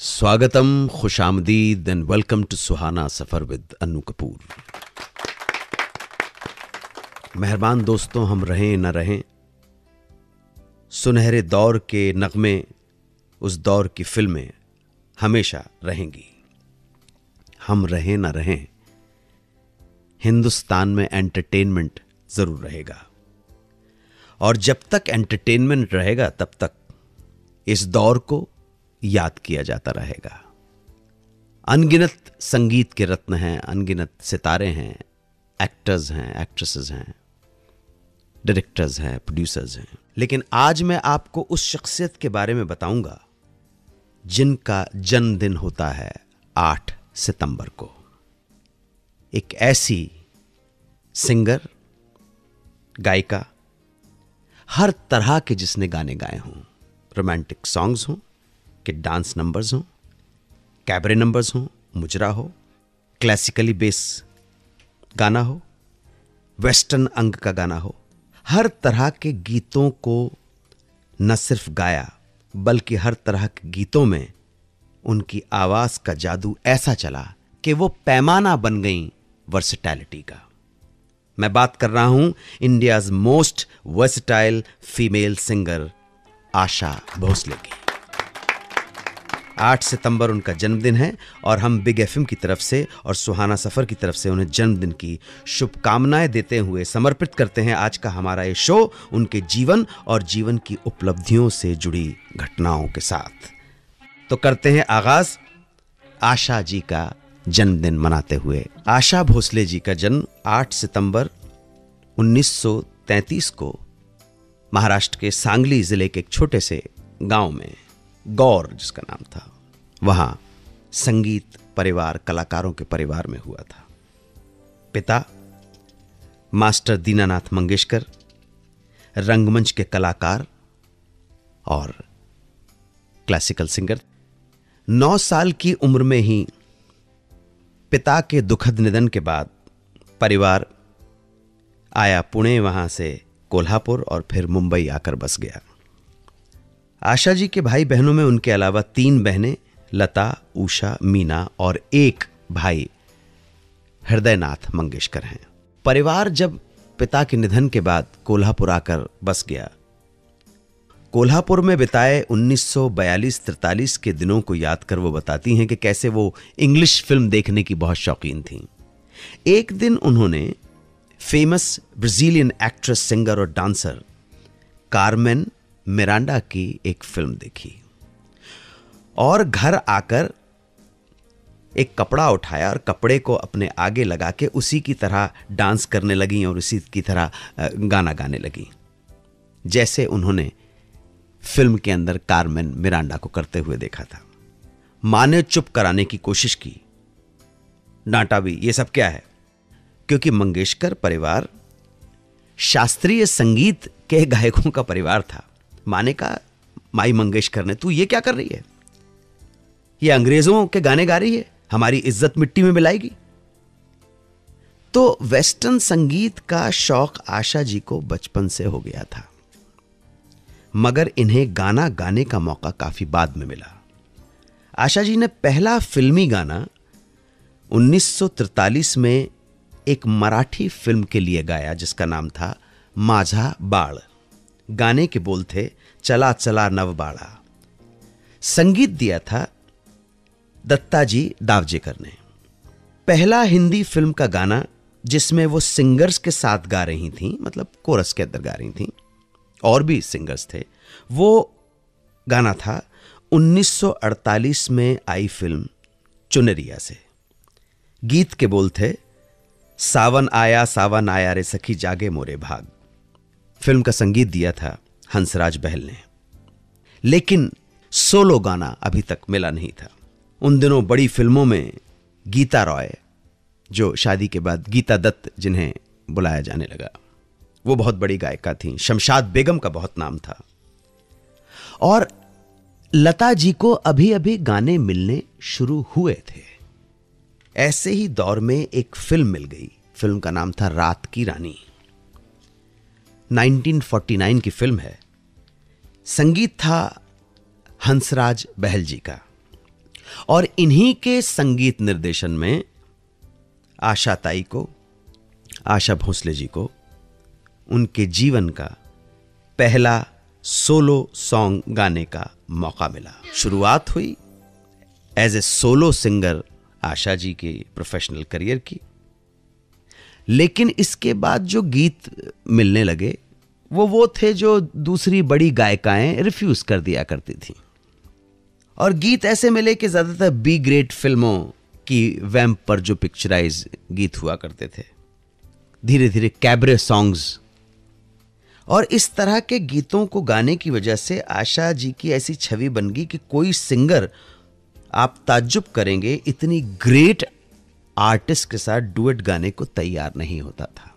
स्वागतम, खुशामदीद and welcome to Suhana Safar with Annu Kapoor. मेहरबान दोस्तों, हम रहें न रहें, सुनहरे दौर के नगमे, उस दौर की फिल्में हमेशा रहेंगी। हम रहें न रहें, हिंदुस्तान में एंटरटेनमेंट जरूर रहेगा, और जब तक एंटरटेनमेंट रहेगा तब तक इस दौर को याद किया जाता रहेगा। अनगिनत संगीत के रत्न हैं, अनगिनत सितारे हैं, एक्टर्स हैं, एक्ट्रेसेस हैं, डायरेक्टर्स हैं, प्रोड्यूसर्स हैं। लेकिन आज मैं आपको उस शख्सियत के बारे में बताऊंगा जिनका जन्मदिन होता है 8 सितंबर को। एक ऐसी सिंगर, गायिका, हर तरह के जिसने गाने गाए हों, रोमांटिक सॉन्ग्स हों कि डांस नंबर्स हों, कैबरे नंबर्स हों, मुजरा हो, क्लासिकली बेस गाना हो, वेस्टर्न अंग का गाना हो, हर तरह के गीतों को न सिर्फ गाया बल्कि हर तरह के गीतों में उनकी आवाज का जादू ऐसा चला कि वो पैमाना बन गई वर्सेटैलिटी का। मैं बात कर रहा हूं India's most versatile female singer Asha Bhosle की। 8 सितंबर उनका जन्मदिन है और हम बिग एफएम की तरफ से और सुहाना सफर की तरफ से उन्हें जन्मदिन की शुभकामनाएं देते हुए समर्पित करते हैं आज का हमारा ये शो उनके जीवन और जीवन की उपलब्धियों से जुड़ी घटनाओं के साथ। तो करते हैं आगाज आशा जी का जन्मदिन मनाते हुए। आशा भोसले जी का जन्म 8 सितंबर 1933 को महाराष्ट्र के सांगली जिले के एक छोटे से गांव में, गौर जिसका नाम था, वहां संगीत परिवार, कलाकारों के परिवार में हुआ था। पिता मास्टर दीनानाथ मंगेशकर, रंगमंच के कलाकार और क्लासिकल सिंगर। 9 साल की उम्र में ही पिता के दुखद निधन के बाद परिवार आया पुणे, वहां से कोल्हापुर और फिर मुंबई आकर बस गया। आशा जी के भाई बहनों में उनके अलावा 3 बहनें लता, उषा, मीना और एक भाई हृदयनाथ मंगेशकर हैं। परिवार जब पिता के निधन के बाद कोल्हापुर आकर बस गया, कोल्हापुर में बिताए 1942-43 के दिनों को याद कर वो बताती हैं कि कैसे वो इंग्लिश फिल्म देखने की बहुत शौकीन थीं। एक दिन उन्होंने फेमस ब्राजीलियन एक्ट्रेस, सिंगर और डांसर कार्मेन मिरांडा की एक फिल्म देखी और घर आकर एक कपड़ा उठाया और कपड़े को अपने आगे लगा के उसी की तरह डांस करने लगी और उसी की तरह गाना गाने लगी जैसे उन्होंने फिल्म के अंदर कार्मेन मिरांडा को करते हुए देखा था। मां ने चुप कराने की कोशिश की, डांटा भी, ये सब क्या है, क्योंकि मंगेशकर परिवार शास्त्रीय संगीत के गायकों का परिवार था। मां ने कहा, माई मंगेशकर ने, तू ये क्या कर रही है, ये अंग्रेजों के गाने गा रही है, हमारी इज्जत मिट्टी में मिलाएगी। तो वेस्टर्न संगीत का शौक आशा जी को बचपन से हो गया था, मगर इन्हें गाना गाने का मौका काफी बाद में मिला। आशा जी ने पहला फिल्मी गाना 1943 में एक मराठी फिल्म के लिए गाया जिसका नाम था माझा बाळ। गाने के बोल थे, चला चला नवबाड़ा। संगीत दिया था दत्ताजी दावजेकर ने। पहला हिंदी फिल्म का गाना जिसमें वो सिंगर्स के साथ गा रही थीं, मतलब कोरस के अंदर गा रही थीं, और भी सिंगर्स थे, वो गाना था 1948 में आई फिल्म चुनरिया से। गीत के बोल थे, सावन आया रे सखी जागे मोरे भाग। फिल्म का संगीत दिया था हंसराज बहल ने, लेकिन सोलो गाना अभी तक मिला नहीं था। उन दिनों बड़ी फिल्मों में गीता रॉय, जो शादी के बाद गीता दत्त जिन्हें बुलाया जाने लगा, वो बहुत बड़ी गायिका थीं। शमशाद बेगम का बहुत नाम था और लता जी को अभी अभी गाने मिलने शुरू हुए थे। ऐसे ही दौर में एक फिल्म मिल गई। फिल्म का नाम था रात की रानी। 1949 की फिल्म है। संगीत था हंसराज बहल जी का और इन्हीं के संगीत निर्देशन में आशा ताई को, आशा भोसले जी को उनके जीवन का पहला सोलो सॉन्ग गाने का मौका मिला। शुरुआत हुई एज ए सोलो सिंगर आशा जी के प्रोफेशनल करियर की, लेकिन इसके बाद जो गीत मिलने लगे वो थे जो दूसरी बड़ी गायिकाएं रिफ्यूज कर दिया करती थीं। और गीत ऐसे मिले कि ज्यादातर बी ग्रेड फिल्मों की वैम्प पर जो पिक्चराइज गीत हुआ करते थे, धीरे धीरे कैबरे सॉन्ग्स, और इस तरह के गीतों को गाने की वजह से आशा जी की ऐसी छवि बन गई कि कोई सिंगर, आप ताज्जुब करेंगे, इतनी ग्रेट आर्टिस्ट के साथ डुएट गाने को तैयार नहीं होता था।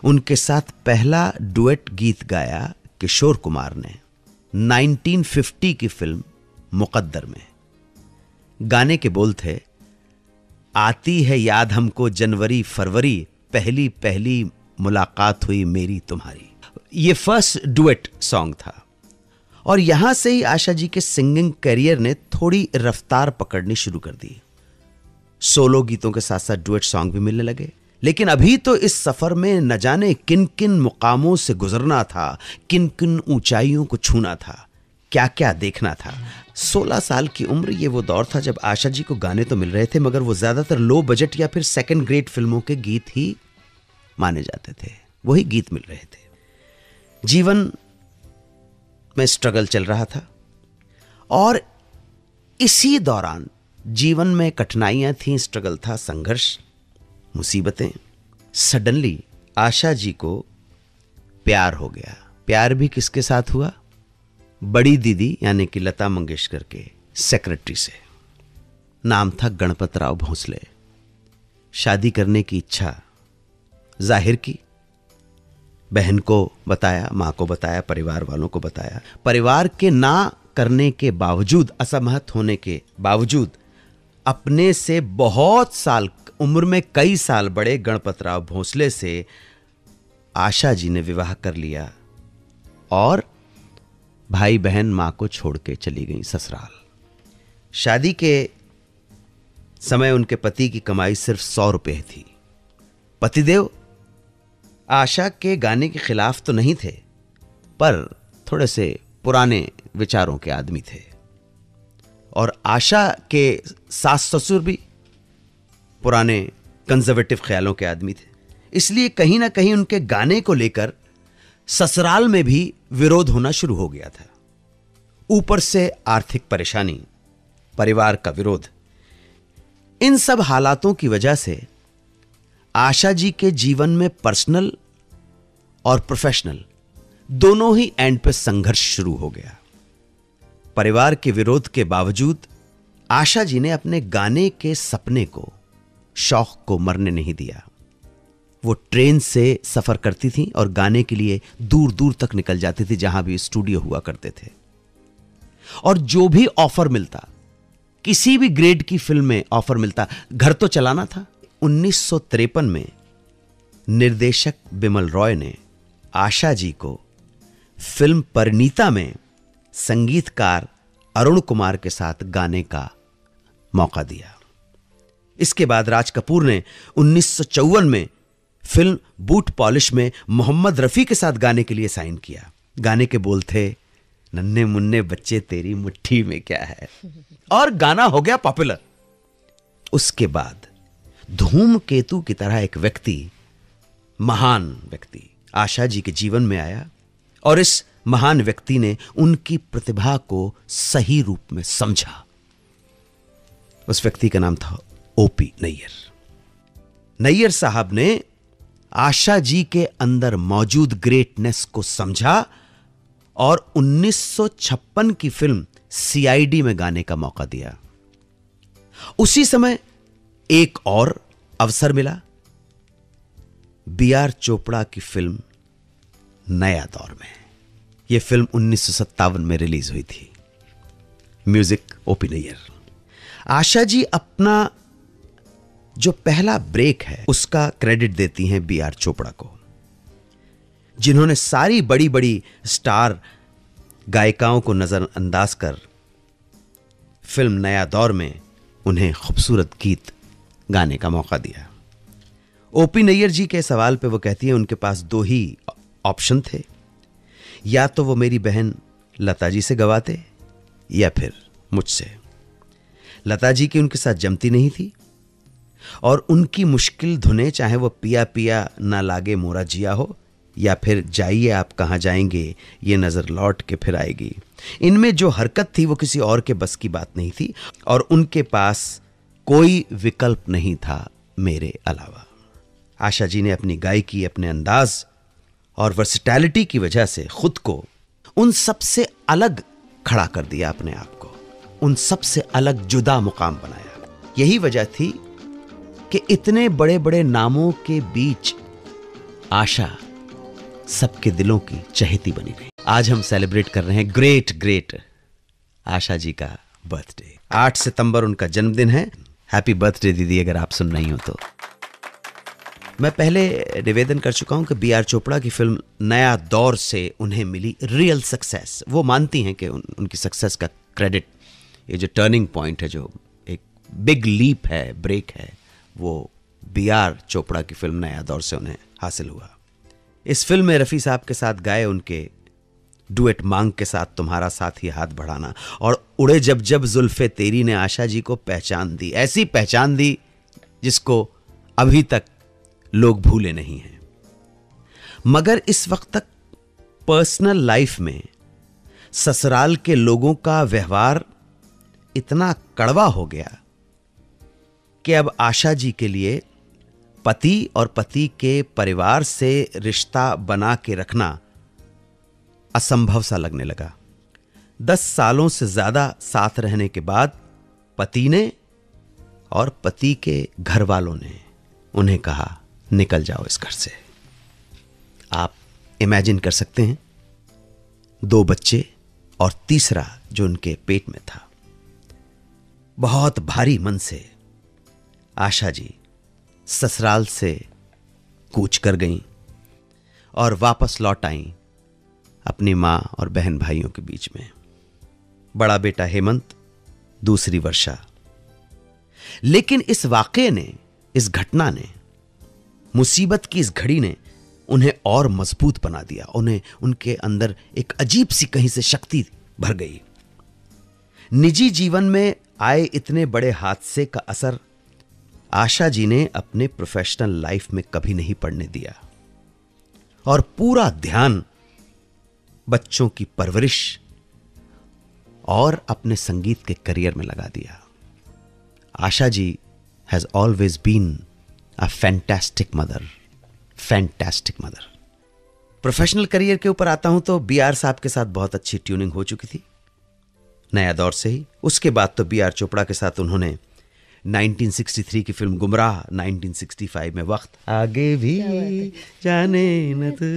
उनके साथ पहला डुएट गीत गाया किशोर कुमार ने 1950 की फिल्म मुकद्दर में। गाने के बोल थे, आती है याद हमको जनवरी फरवरी, पहली पहली मुलाकात हुई मेरी तुम्हारी। ये फर्स्ट डुएट सॉन्ग था और यहां से ही आशा जी के सिंगिंग करियर ने थोड़ी रफ्तार पकड़नी शुरू कर दी। सोलो गीतों के साथ साथ डुएट सॉन्ग भी मिलने लगे, लेकिन अभी तो इस सफर में न जाने किन किन मुकामों से गुजरना था, किन किन ऊंचाइयों को छूना था, क्या क्या देखना था। 16 साल की उम्र, ये वो दौर था जब आशा जी को गाने तो मिल रहे थे, मगर वो ज्यादातर लो बजट या फिर सेकंड ग्रेड फिल्मों के गीत ही माने जाते थे, वही गीत मिल रहे थे। जीवन में स्ट्रगल चल रहा था और इसी दौरान जीवन में कठिनाइयां थीं, स्ट्रगल था, संघर्ष, मुसीबतें। सडनली आशा जी को प्यार हो गया। प्यार भी किसके साथ हुआ? बड़ी दीदी यानी कि लता मंगेशकर के सेक्रेटरी से। नाम था गणपतराव भोसले। शादी करने की इच्छा जाहिर की, बहन को बताया, मां को बताया, परिवार वालों को बताया। परिवार के ना करने के बावजूद, असहमत होने के बावजूद, अपने से बहुत साल उम्र में कई साल बड़े गणपतराव भोसले से आशा जी ने विवाह कर लिया और भाई बहन मां को छोड़ के चली गई ससुराल। शादी के समय उनके पति की कमाई सिर्फ 100 रुपए थी। पतिदेव आशा के गाने के खिलाफ तो नहीं थे, पर थोड़े से पुराने विचारों के आदमी थे और आशा के सास ससुर भी पुराने कंजर्वेटिव ख्यालों के आदमी थे। इसलिए कहीं ना कहीं उनके गाने को लेकर ससुराल में भी विरोध होना शुरू हो गया था। ऊपर से आर्थिक परेशानी, परिवार का विरोध, इन सब हालातों की वजह से आशा जी के जीवन में पर्सनल और प्रोफेशनल दोनों ही एंड पे संघर्ष शुरू हो गया। परिवार के विरोध के बावजूद आशा जी ने अपने गाने के सपने को, शौक को मरने नहीं दिया। वो ट्रेन से सफर करती थी और गाने के लिए दूर दूर तक निकल जाती थी, जहां भी स्टूडियो हुआ करते थे। और जो भी ऑफर मिलता, किसी भी ग्रेड की फिल्म में ऑफर मिलता, घर तो चलाना था। 1953 में निर्देशक बिमल रॉय ने आशा जी को फिल्म परिणीता में संगीतकार अरुण कुमार के साथ गाने का मौका दिया। इसके बाद राज कपूर ने 1954 में फिल्म बूट पॉलिश में मोहम्मद रफी के साथ गाने के लिए साइन किया। गाने के बोल थे, नन्हे मुन्ने बच्चे तेरी मुट्ठी में क्या है, और गाना हो गया पॉपुलर। उसके बाद धूमकेतु की तरह एक व्यक्ति, महान व्यक्ति आशा जी के जीवन में आया और इस महान व्यक्ति ने उनकी प्रतिभा को सही रूप में समझा। उस व्यक्ति का नाम था ओपी नैयर। नैयर साहब ने आशा जी के अंदर मौजूद ग्रेटनेस को समझा और 1956 की फिल्म सीआईडी में गाने का मौका दिया। उसी समय एक और अवसर मिला, बी.आर. चोपड़ा की फिल्म नया दौर में। यह फिल्म 1957 में रिलीज हुई थी। Music O P Nayyar. आशा जी अपना जो पहला ब्रेक है उसका क्रेडिट देती हैं बी.आर. चोपड़ा को, जिन्होंने सारी बड़ी बड़ी स्टार गायिकाओं को नजरअंदाज कर फिल्म नया दौर में उन्हें खूबसूरत गीत गाने का मौका दिया। ओपी नैयर जी के सवाल पे वो कहती है उनके पास दो ही ऑप्शन थे, या तो वो मेरी बहन लता जी से गवाते या फिर मुझसे। लता जी की उनके साथ जमती नहीं थी और उनकी मुश्किल धुनें, चाहे वो पिया पिया ना लागे मोरा जिया हो या फिर जाइए आप कहाँ जाएंगे ये नज़र लौट के फिर आएगी, इनमें जो हरकत थी वो किसी और के बस की बात नहीं थी और उनके पास कोई विकल्प नहीं था मेरे अलावा। आशा जी ने अपनी गायकी, अपने अंदाज और वर्सिटैलिटी की वजह से खुद को उन सबसे अलग खड़ा कर दिया, अपने आप को उन सबसे अलग जुदा मुकाम बनाया। यही वजह थी कि इतने बड़े बड़े नामों के बीच आशा सबके दिलों की चहेती बनी रही। आज हम सेलिब्रेट कर रहे हैं ग्रेट आशा जी का बर्थडे। 8 सितंबर उनका जन्मदिन है। हैप्पी बर्थडे दीदी, अगर आप सुन रही हो तो। मैं पहले निवेदन कर चुका हूं कि बी.आर. चोपड़ा की फिल्म नया दौर से उन्हें मिली रियल सक्सेस। वो मानती हैं कि उनकी सक्सेस का क्रेडिट, ये जो टर्निंग पॉइंट है, जो एक बिग लीप है, ब्रेक है, वो बी.आर. चोपड़ा की फिल्म नया दौर से उन्हें हासिल हुआ। इस फिल्म में रफ़ी साहब के साथ गाए उनके डुएट मांग के साथ तुम्हारा साथ ही हाथ बढ़ाना और उड़े जब जब जुल्फे तेरी ने आशा जी को पहचान दी, ऐसी पहचान दी जिसको अभी तक लोग भूले नहीं हैं। मगर इस वक्त तक पर्सनल लाइफ में ससुराल के लोगों का व्यवहार इतना कड़वा हो गया कि अब आशा जी के लिए पति और पति के परिवार से रिश्ता बना के रखना असंभव सा लगने लगा। 10 सालों से ज्यादा साथ रहने के बाद पति ने और पति के घर वालों ने उन्हें कहा निकल जाओ इस घर से। आप इमेजिन कर सकते हैं, 2 बच्चे और तीसरा जो उनके पेट में था। बहुत भारी मन से आशा जी ससुराल से कूच कर गईं और वापस लौट आईं अपनी मां और बहन भाइयों के बीच में। बड़ा बेटा हेमंत, दूसरी वर्षा। लेकिन इस वाकये ने, इस घटना ने, मुसीबत की इस घड़ी ने उन्हें और मजबूत बना दिया। उन्हें, उनके अंदर एक अजीब सी कहीं से शक्ति भर गई। निजी जीवन में आए इतने बड़े हादसे का असर आशा जी ने अपने प्रोफेशनल लाइफ में कभी नहीं पड़ने दिया और पूरा ध्यान बच्चों की परवरिश और अपने संगीत के करियर में लगा दिया। Asha ji has always been a fantastic mother, fantastic mother. Professional career के ऊपर आता हूं तो बी.आर. साहब के साथ बहुत अच्छी ट्यूनिंग हो चुकी थी नया दौर से ही। उसके बाद तो बी.आर. चोपड़ा के साथ उन्होंने 1963 की फिल्म गुमराह, 1965 में वक्त आगे भी जाने न तू,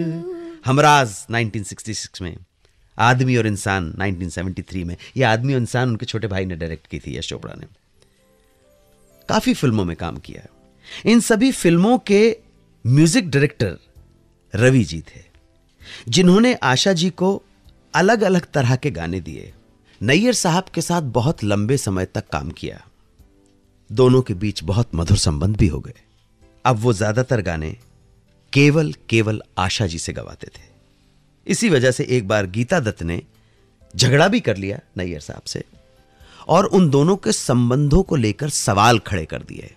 हमराज 1966 में, आदमी और इंसान 1973 में। यह आदमी और इंसान उनके छोटे भाई ने डायरेक्ट की थी, यश चोपड़ा ने। काफी फिल्मों में काम किया। इन सभी फिल्मों के म्यूजिक डायरेक्टर रवि जी थे, जिन्होंने आशा जी को अलग अलग तरह के गाने दिए। नैयर साहब के साथ बहुत लंबे समय तक काम किया। दोनों के बीच बहुत मधुर संबंध भी हो गए। अब वो ज्यादातर गाने केवल आशा जी से गवाते थे। इसी वजह से एक बार गीता दत्त ने झगड़ा भी कर लिया नैयर साहब से और उन दोनों के संबंधों को लेकर सवाल खड़े कर दिए।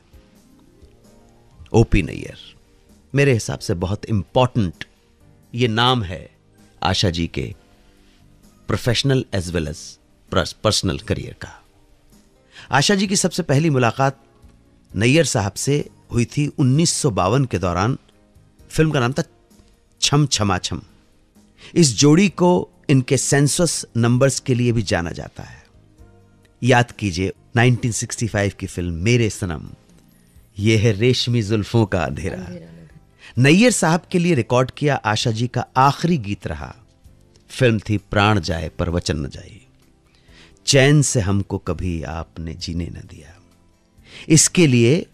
ओपी नैयर मेरे हिसाब से बहुत इंपॉर्टेंट ये नाम है आशा जी के professional as well as personal career का। आशा जी की सबसे पहली मुलाकात नैयर साहब से हुई थी 1952 के दौरान। फिल्म का नाम था छम छमा छम। इस जोड़ी को इनके सेंसस नंबर्स के लिए भी जाना जाता है। याद कीजिए 1965 की फिल्म मेरे सनम, यह है रेशमी जुल्फों का अंधेरा। नैयर साहब के लिए रिकॉर्ड किया आशा जी का आखिरी गीत रहा। फिल्म थी प्राण जाए पर वचन न जाए, चैन से हमको कभी आपने जीने न दिया। इसके लिए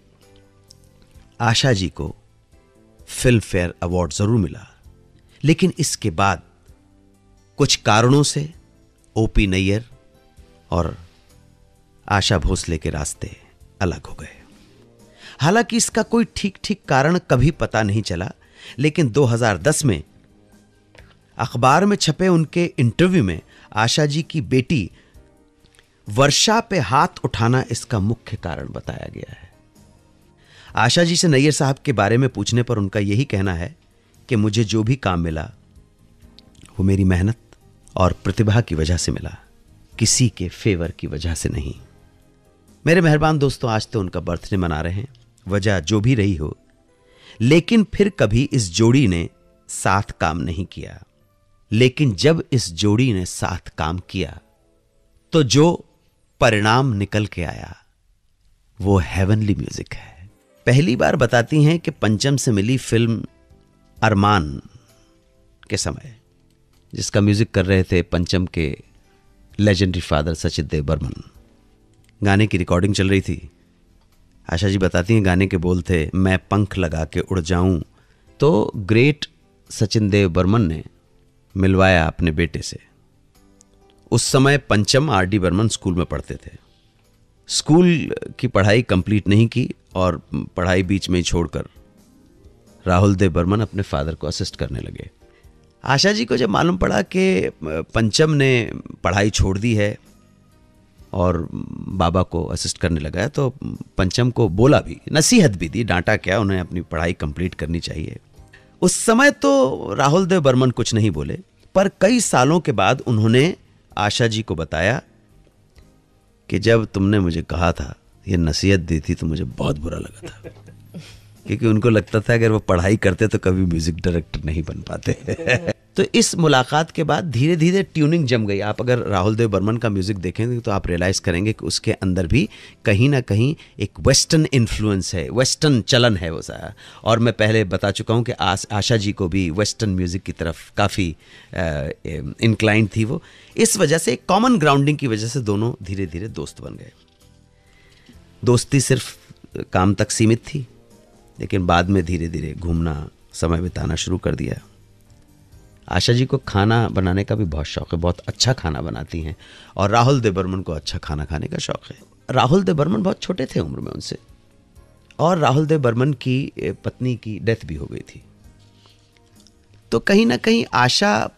आशा जी को फिल्म फेयर अवार्ड जरूर मिला, लेकिन इसके बाद कुछ कारणों से ओपी नैयर और आशा भोसले के रास्ते अलग हो गए। हालांकि इसका कोई ठीक ठीक कारण कभी पता नहीं चला, लेकिन 2010 में अखबार में छपे उनके इंटरव्यू में आशा जी की बेटी वर्षा पे हाथ उठाना इसका मुख्य कारण बताया गया है। आशा जी से नैयर साहब के बारे में पूछने पर उनका यही कहना है कि मुझे जो भी काम मिला वो मेरी मेहनत और प्रतिभा की वजह से मिला, किसी के फेवर की वजह से नहीं। मेरे मेहरबान दोस्तों, आज तो उनका बर्थडे मना रहे हैं, वजह जो भी रही हो, लेकिन फिर कभी इस जोड़ी ने साथ काम नहीं किया। लेकिन जब इस जोड़ी ने साथ काम किया तो जो परिणाम निकल के आया वो हेवनली म्यूजिक है। पहली बार बताती हैं कि पंचम से मिली फिल्म अरमान के समय, जिसका म्यूजिक कर रहे थे पंचम के लेजेंडरी फादर सचिन देव बर्मन। गाने की रिकॉर्डिंग चल रही थी। आशा जी बताती हैं गाने के बोल थे, मैं पंख लगा के उड़ जाऊं, तो ग्रेट सचिन देव बर्मन ने मिलवाया अपने बेटे से। उस समय पंचम आर.डी. बर्मन स्कूल में पढ़ते थे। स्कूल की पढ़ाई कंप्लीट नहीं की और पढ़ाई बीच में ही छोड़कर राहुल देव बर्मन अपने फादर को असिस्ट करने लगे। आशा जी को जब मालूम पड़ा कि पंचम ने पढ़ाई छोड़ दी है और बाबा को असिस्ट करने लगा है, तो पंचम को बोला भी, नसीहत भी दी, डांटा क्या, उन्हें अपनी पढ़ाई कंप्लीट करनी चाहिए। उस समय तो राहुल देव बर्मन कुछ नहीं बोले, पर कई सालों के बाद उन्होंने आशा जी को बताया कि जब तुमने मुझे कहा था, ये नसीहत दी थी, तो मुझे बहुत बुरा लगा था, क्योंकि उनको लगता था अगर वो पढ़ाई करते तो कभी म्यूजिक डायरेक्टर नहीं बन पाते। तो इस मुलाकात के बाद धीरे धीरे ट्यूनिंग जम गई। आप अगर राहुल देव बर्मन का म्यूजिक देखेंगे तो आप रियलाइज करेंगे कि उसके अंदर भी कहीं ना कहीं एक वेस्टर्न इन्फ्लुएंस है, वेस्टर्न चलन है वो सारा। और मैं पहले बता चुका हूँ कि आशा जी को भी वेस्टर्न म्यूजिक की तरफ काफ़ी इंक्लाइंड थी वो। इस वजह से एक कॉमन ग्राउंडिंग की वजह से दोनों धीरे धीरे दोस्त बन गए। दोस्ती सिर्फ काम तक सीमित थी, लेकिन बाद में धीरे धीरे घूमना, समय बिताना शुरू कर दिया। आशा जी को खाना बनाने का भी बहुत शौक है, बहुत अच्छा खाना बनाती हैं, और राहुल देव बर्मन को अच्छा खाना खाने का शौक है। राहुल देव बर्मन बहुत छोटे थे उम्र में उनसे, और राहुल देव बर्मन की पत्नी की डेथ भी हो गई थी। तो कहीं ना कहीं आशा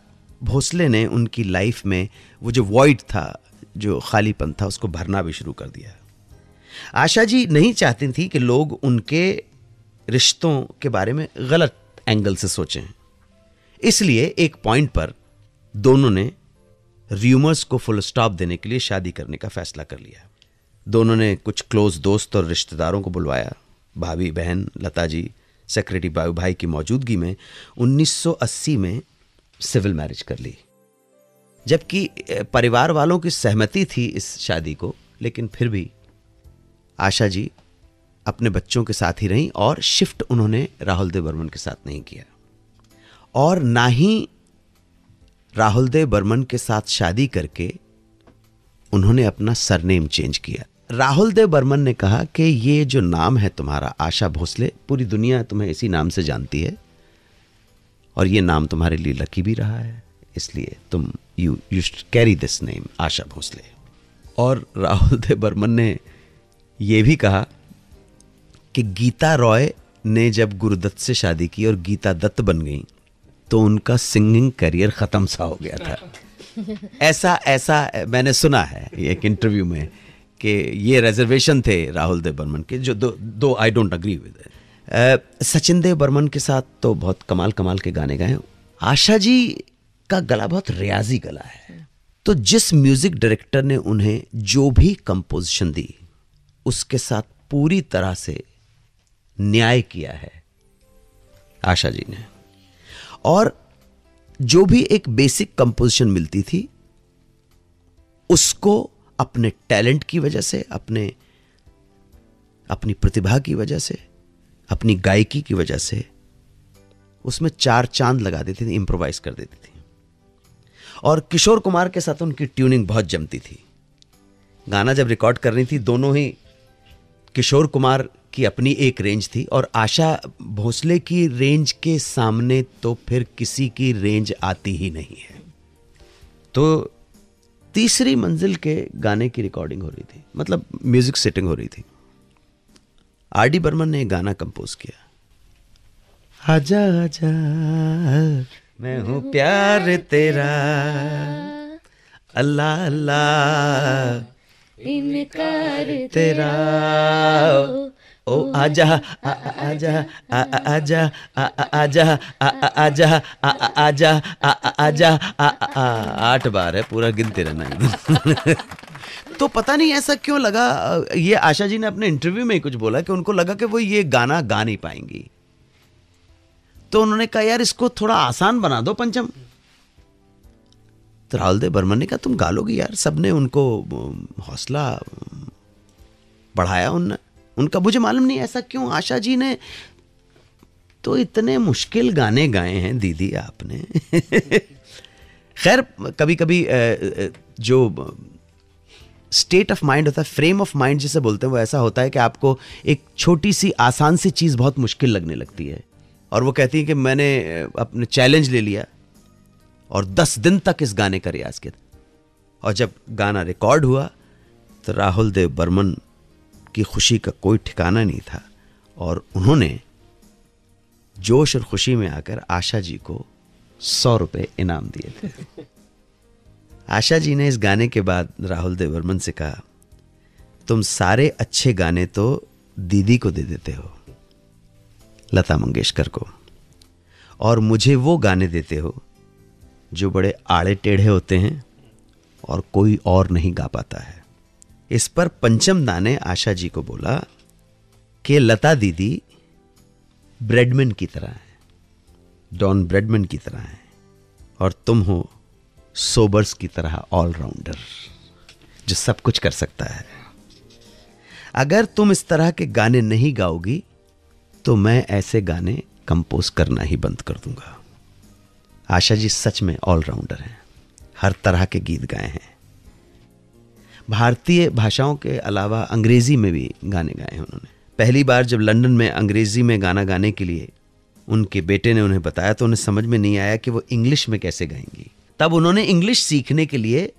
भोसले ने उनकी लाइफ में वो जो वॉइड था, जो खालीपन था, उसको भरना भी शुरू कर दिया। आशा जी नहीं चाहती थी कि लोग उनके रिश्तों के बारे में गलत एंगल से सोचें, इसलिए एक पॉइंट पर दोनों ने र्यूमर्स को फुल स्टॉप देने के लिए शादी करने का फैसला कर लिया। दोनों ने कुछ क्लोज दोस्त और रिश्तेदारों को बुलवाया, भाभी बहन लता जी, सेक्रेटरी बाबू भाई की मौजूदगी में 1980 में सिविल मैरिज कर ली। जबकि परिवार वालों की सहमति थी इस शादी को, लेकिन फिर भी आशा जी अपने बच्चों के साथ ही रहीं और शिफ्ट उन्होंने राहुल देव बर्मन के साथ नहीं किया, और ना ही राहुल देव बर्मन के साथ शादी करके उन्होंने अपना सरनेम चेंज किया। राहुल देव बर्मन ने कहा कि ये जो नाम है तुम्हारा आशा भोसले, पूरी दुनिया तुम्हें इसी नाम से जानती है, और ये नाम तुम्हारे लिए लकी भी रहा है, इसलिए तुम you carry this name Asha Bhosle. और राहुल देव बर्मन ने ये भी कहा कि गीता रॉय ने जब गुरुदत्त से शादी की और गीता दत्त बन गई तो उनका सिंगिंग करियर खत्म सा हो गया था। ऐसा मैंने सुना है एक इंटरव्यू में कि ये रिजर्वेशन थे राहुल देव बर्मन के, जो दो I don't agree with. Sachin Dev Burman के साथ तो बहुत कमाल के गाने गाए। आशा जी का गला बहुत रियाजी गला है, तो जिस म्यूजिक डायरेक्टर ने उन्हें जो भी कंपोजिशन दी उसके साथ पूरी तरह से न्याय किया है आशा जी ने। और जो भी एक बेसिक कंपोजिशन मिलती थी उसको अपने टैलेंट की वजह से, अपनी प्रतिभा की वजह से, अपनी गायकी की वजह से उसमें चार चांद लगा देती थी, इंप्रोवाइज कर देती थी। और किशोर कुमार के साथ उनकी ट्यूनिंग बहुत जमती थी। गाना जब रिकॉर्ड कर रही थी, दोनों ही, किशोर कुमार की अपनी एक रेंज थी और आशा भोसले की रेंज के सामने तो फिर किसी की रेंज आती ही नहीं है। तो तीसरी मंजिल के गाने की रिकॉर्डिंग हो रही थी, मतलब म्यूजिक सेटिंग हो रही थी। आर.डी. बर्मन ने एक गाना कंपोज किया, आजा आजा मैं हूँ प्यार तेरा, अल्लाह अल्लाह इनकार तेरा, ओ आजा आजा आजा आजा आजा आजा आजा 8 बार है, पूरा गिनते रहना एकदम। तो पता नहीं ऐसा क्यों लगा, ये आशा जी ने अपने इंटरव्यू में ही कुछ बोला कि उनको लगा कि वो ये गाना गा नहीं पाएंगी, तो उन्होंने कहा यार इसको थोड़ा आसान बना दो पंचम। तो राहुल देव बर्मन ने कहा तुम गा लोगी यार। सबने उनको हौसला बढ़ाया, उनका मुझे मालूम नहीं ऐसा क्यों, आशा जी ने तो इतने मुश्किल गाने गाए हैं दीदी आपने। खैर कभी कभी जो स्टेट ऑफ माइंड होता है, फ्रेम ऑफ माइंड जिसे बोलते हैं, वो ऐसा होता है कि आपको एक छोटी सी आसान सी चीज़ बहुत मुश्किल लगने लगती है। और वो कहती है कि मैंने अपने चैलेंज ले लिया और 10 दिन तक इस गाने का रियाज किया, और जब गाना रिकॉर्ड हुआ तो राहुल देव बर्मन की खुशी का कोई ठिकाना नहीं था, और उन्होंने जोश और खुशी में आकर आशा जी को 100 रुपये इनाम दिए थे। आशा जी ने इस गाने के बाद राहुल देव बर्मन से कहा, तुम सारे अच्छे गाने तो दीदी को दे देते हो, लता मंगेशकर को, और मुझे वो गाने देते हो जो बड़े आड़े टेढ़े होते हैं और कोई और नहीं गा पाता है। इस पर पंचम दा ने आशा जी को बोला कि लता दीदी ब्रेडमैन की तरह है, डॉन ब्रेडमैन की तरह है, और तुम हो सोबर्स की तरह ऑलराउंडर जो सब कुछ कर सकता है। अगर तुम इस तरह के गाने नहीं गाओगी तो मैं ऐसे गाने कंपोज करना ही बंद कर दूंगा। आशा जी सच में ऑलराउंडर हैं, हर तरह के गीत गाए हैं, भारतीय भाषाओं के अलावा अंग्रेजी में भी गाने गाए हैं उन्होंने। पहली बार जब लंदन में अंग्रेजी में गाना गाने के लिए उनके बेटे ने उन्हें बताया तो उन्हें समझ में नहीं आया कि वो इंग्लिश में कैसे गाएंगी। तब उन्होंने इंग्लिश सीखने के लिए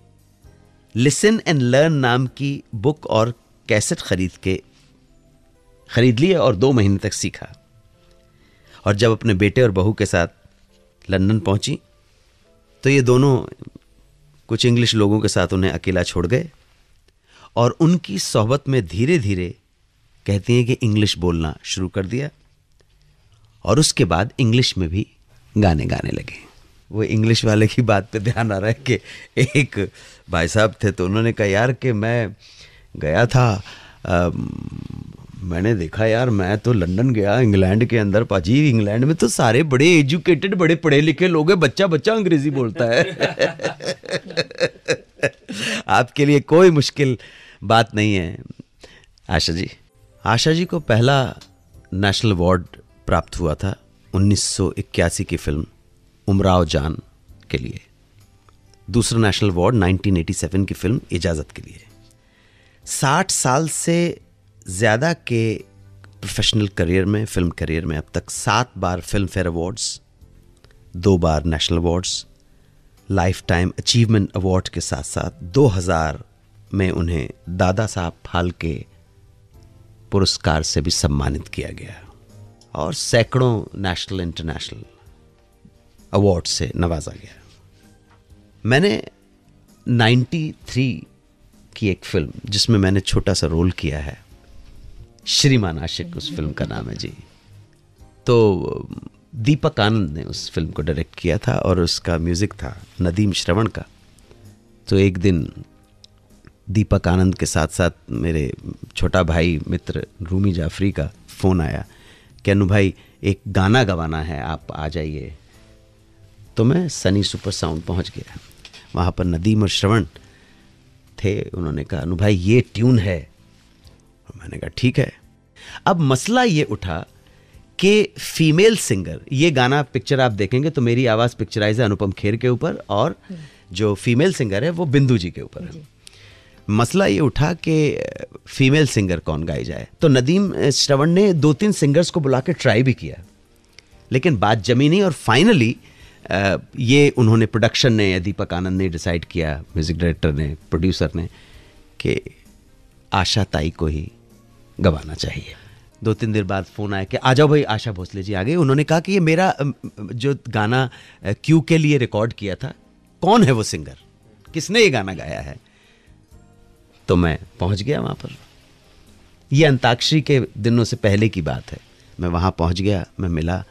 लिसन एंड लर्न नाम की बुक और कैसेट खरीद लिए और 2 महीने तक सीखा। और जब अपने बेटे और बहू के साथ लंदन पहुंची तो ये दोनों कुछ इंग्लिश लोगों के साथ उन्हें अकेला छोड़ गए, और उनकी सोहबत में धीरे धीरे कहती हैं कि इंग्लिश बोलना शुरू कर दिया, और उसके बाद इंग्लिश में भी गाने गाने लगे। वो इंग्लिश वाले की बात पे ध्यान आ रहा है कि एक भाई साहब थे तो उन्होंने कहा यार कि मैं गया था, मैंने देखा यार, मैं तो लंदन गया इंग्लैंड के अंदर, पाजी इंग्लैंड में तो सारे बड़े एजुकेटेड बड़े पढ़े लिखे लोग हैं, बच्चा बच्चा अंग्रेजी बोलता है। आपके लिए कोई मुश्किल बात नहीं है आशा जी। आशा जी को पहला नेशनल अवार्ड प्राप्त हुआ था 1981 की फिल्म उमराव जान के लिए, दूसरा नेशनल अवार्ड 1987 की फिल्म इजाज़त के लिए। 60 साल से ज़्यादा के प्रोफेशनल करियर में, फिल्म करियर में अब तक 7 बार फिल्म फेयर अवार्ड्स, 2 बार national awards, lifetime achievement award के साथ साथ 2000 में उन्हें दादा साहब फाल्के पुरस्कार से भी सम्मानित किया गया, और सैकड़ों नेशनल इंटरनेशनल अवार्ड से नवाजा गया। मैंने 93 की एक फिल्म जिसमें मैंने छोटा सा रोल किया है, श्रीमान आशिक उस फिल्म का नाम है जी, तो दीपक आनंद ने उस फिल्म को डायरेक्ट किया था और उसका म्यूज़िक था नदीम श्रवण का। तो एक दिन दीपक आनंद के साथ साथ मेरे छोटा भाई मित्र रूमी जाफरी का फ़ोन आया कि अनु भाई एक गाना गवाना है, आप आ जाइए। तो मैं सनी सुपर साउंड पहुंच गया, वहाँ पर नदीम और श्रवण थे। उन्होंने कहा अनु भाई ये ट्यून है, और मैंने कहा ठीक है। अब मसला ये उठा कि फीमेल सिंगर, ये गाना पिक्चर आप देखेंगे तो मेरी आवाज़ पिक्चराइज है अनुपम खेर के ऊपर, और जो फीमेल सिंगर है वो बिंदु जी के ऊपर है। मसला ये उठा कि फीमेल सिंगर कौन गाई जाए, तो नदीम श्रवण ने 2-3 सिंगर्स को बुला के ट्राई भी किया, लेकिन बात जमी नहीं, और फाइनली ये उन्होंने, प्रोडक्शन ने या दीपक आनंद ने डिसाइड किया, म्यूज़िक डायरेक्टर ने, प्रोड्यूसर ने, कि आशा ताई को ही गवाना चाहिए। 2-3 दिन बाद फ़ोन आया कि आ जाओ भाई, आशा भोसले जी आ गए। उन्होंने कहा कि ये मेरा जो गाना क्यू के लिए रिकॉर्ड किया था, कौन है वो सिंगर, किसने ये गाना गाया है। तो मैं पहुंच गया वहाँ पर। ये अंताक्षरी के दिनों से पहले की बात है। मैं वहाँ पहुँच गया, मैं मिला,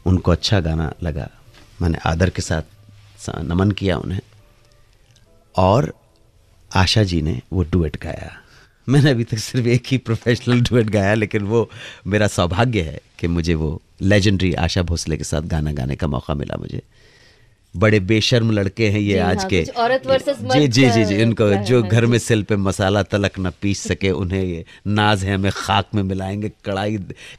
उनको अच्छा गाना लगा, मैंने आदर के साथ नमन किया उन्हें, और आशा जी ने वो डुएट गाया। मैंने अभी तक सिर्फ एक ही प्रोफेशनल डुएट गाया, लेकिन वो मेरा सौभाग्य है कि मुझे वो लेजेंडरी आशा भोसले के साथ गाना गाने का मौका मिला। मुझे बड़े बेशर्म लड़के हैं ये आज के, औरत वर्सेस मर्द। जी जी जी जी, इनको जो घर में सिल पे मसाला तलक न पीस सके, उन्हें ये नाज है हमें खाक में मिलाएंगे,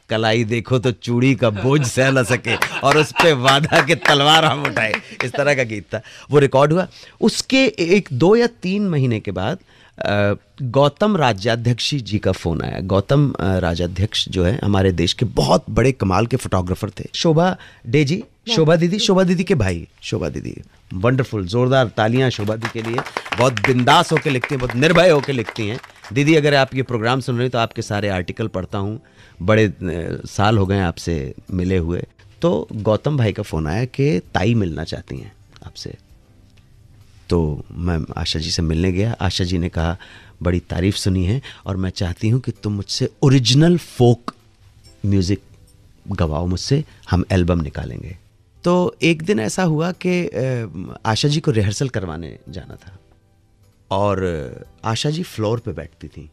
कलाई देखो तो चूड़ी का बोझ सह न सके, और उस पे वादा के तलवार हम उठाए, इस तरह का गीत था। वो रिकॉर्ड हुआ। उसके 1-2 या 3 महीने के बाद गौतम राजाध्यक्ष जी का फ़ोन आया। गौतम राजाध्यक्ष जो है हमारे देश के बहुत बड़े कमाल के फोटोग्राफर थे। शोभा डे जी, शोभा दीदी के भाई, शोभा दीदी, वंडरफुल, जोरदार तालियां शोभा दी के लिए। बहुत बिंदास होकर लिखती हैं, बहुत निर्भय होकर लिखती हैं। दीदी अगर आप ये प्रोग्राम सुन रहे हैं तो आपके सारे आर्टिकल पढ़ता हूँ, बड़े साल हो गए आपसे मिले हुए। तो गौतम भाई का फ़ोन आया कि ताई मिलना चाहती हैं आपसे। तो मैं आशा जी से मिलने गया। आशा जी ने कहा बड़ी तारीफ़ सुनी है और मैं चाहती हूँ कि तुम मुझसे ओरिजिनल फोक म्यूज़िक गवाओ मुझसे, हम एल्बम निकालेंगे। तो एक दिन ऐसा हुआ कि आशा जी को रिहर्सल करवाने जाना था और आशा जी फ्लोर पे बैठती थी।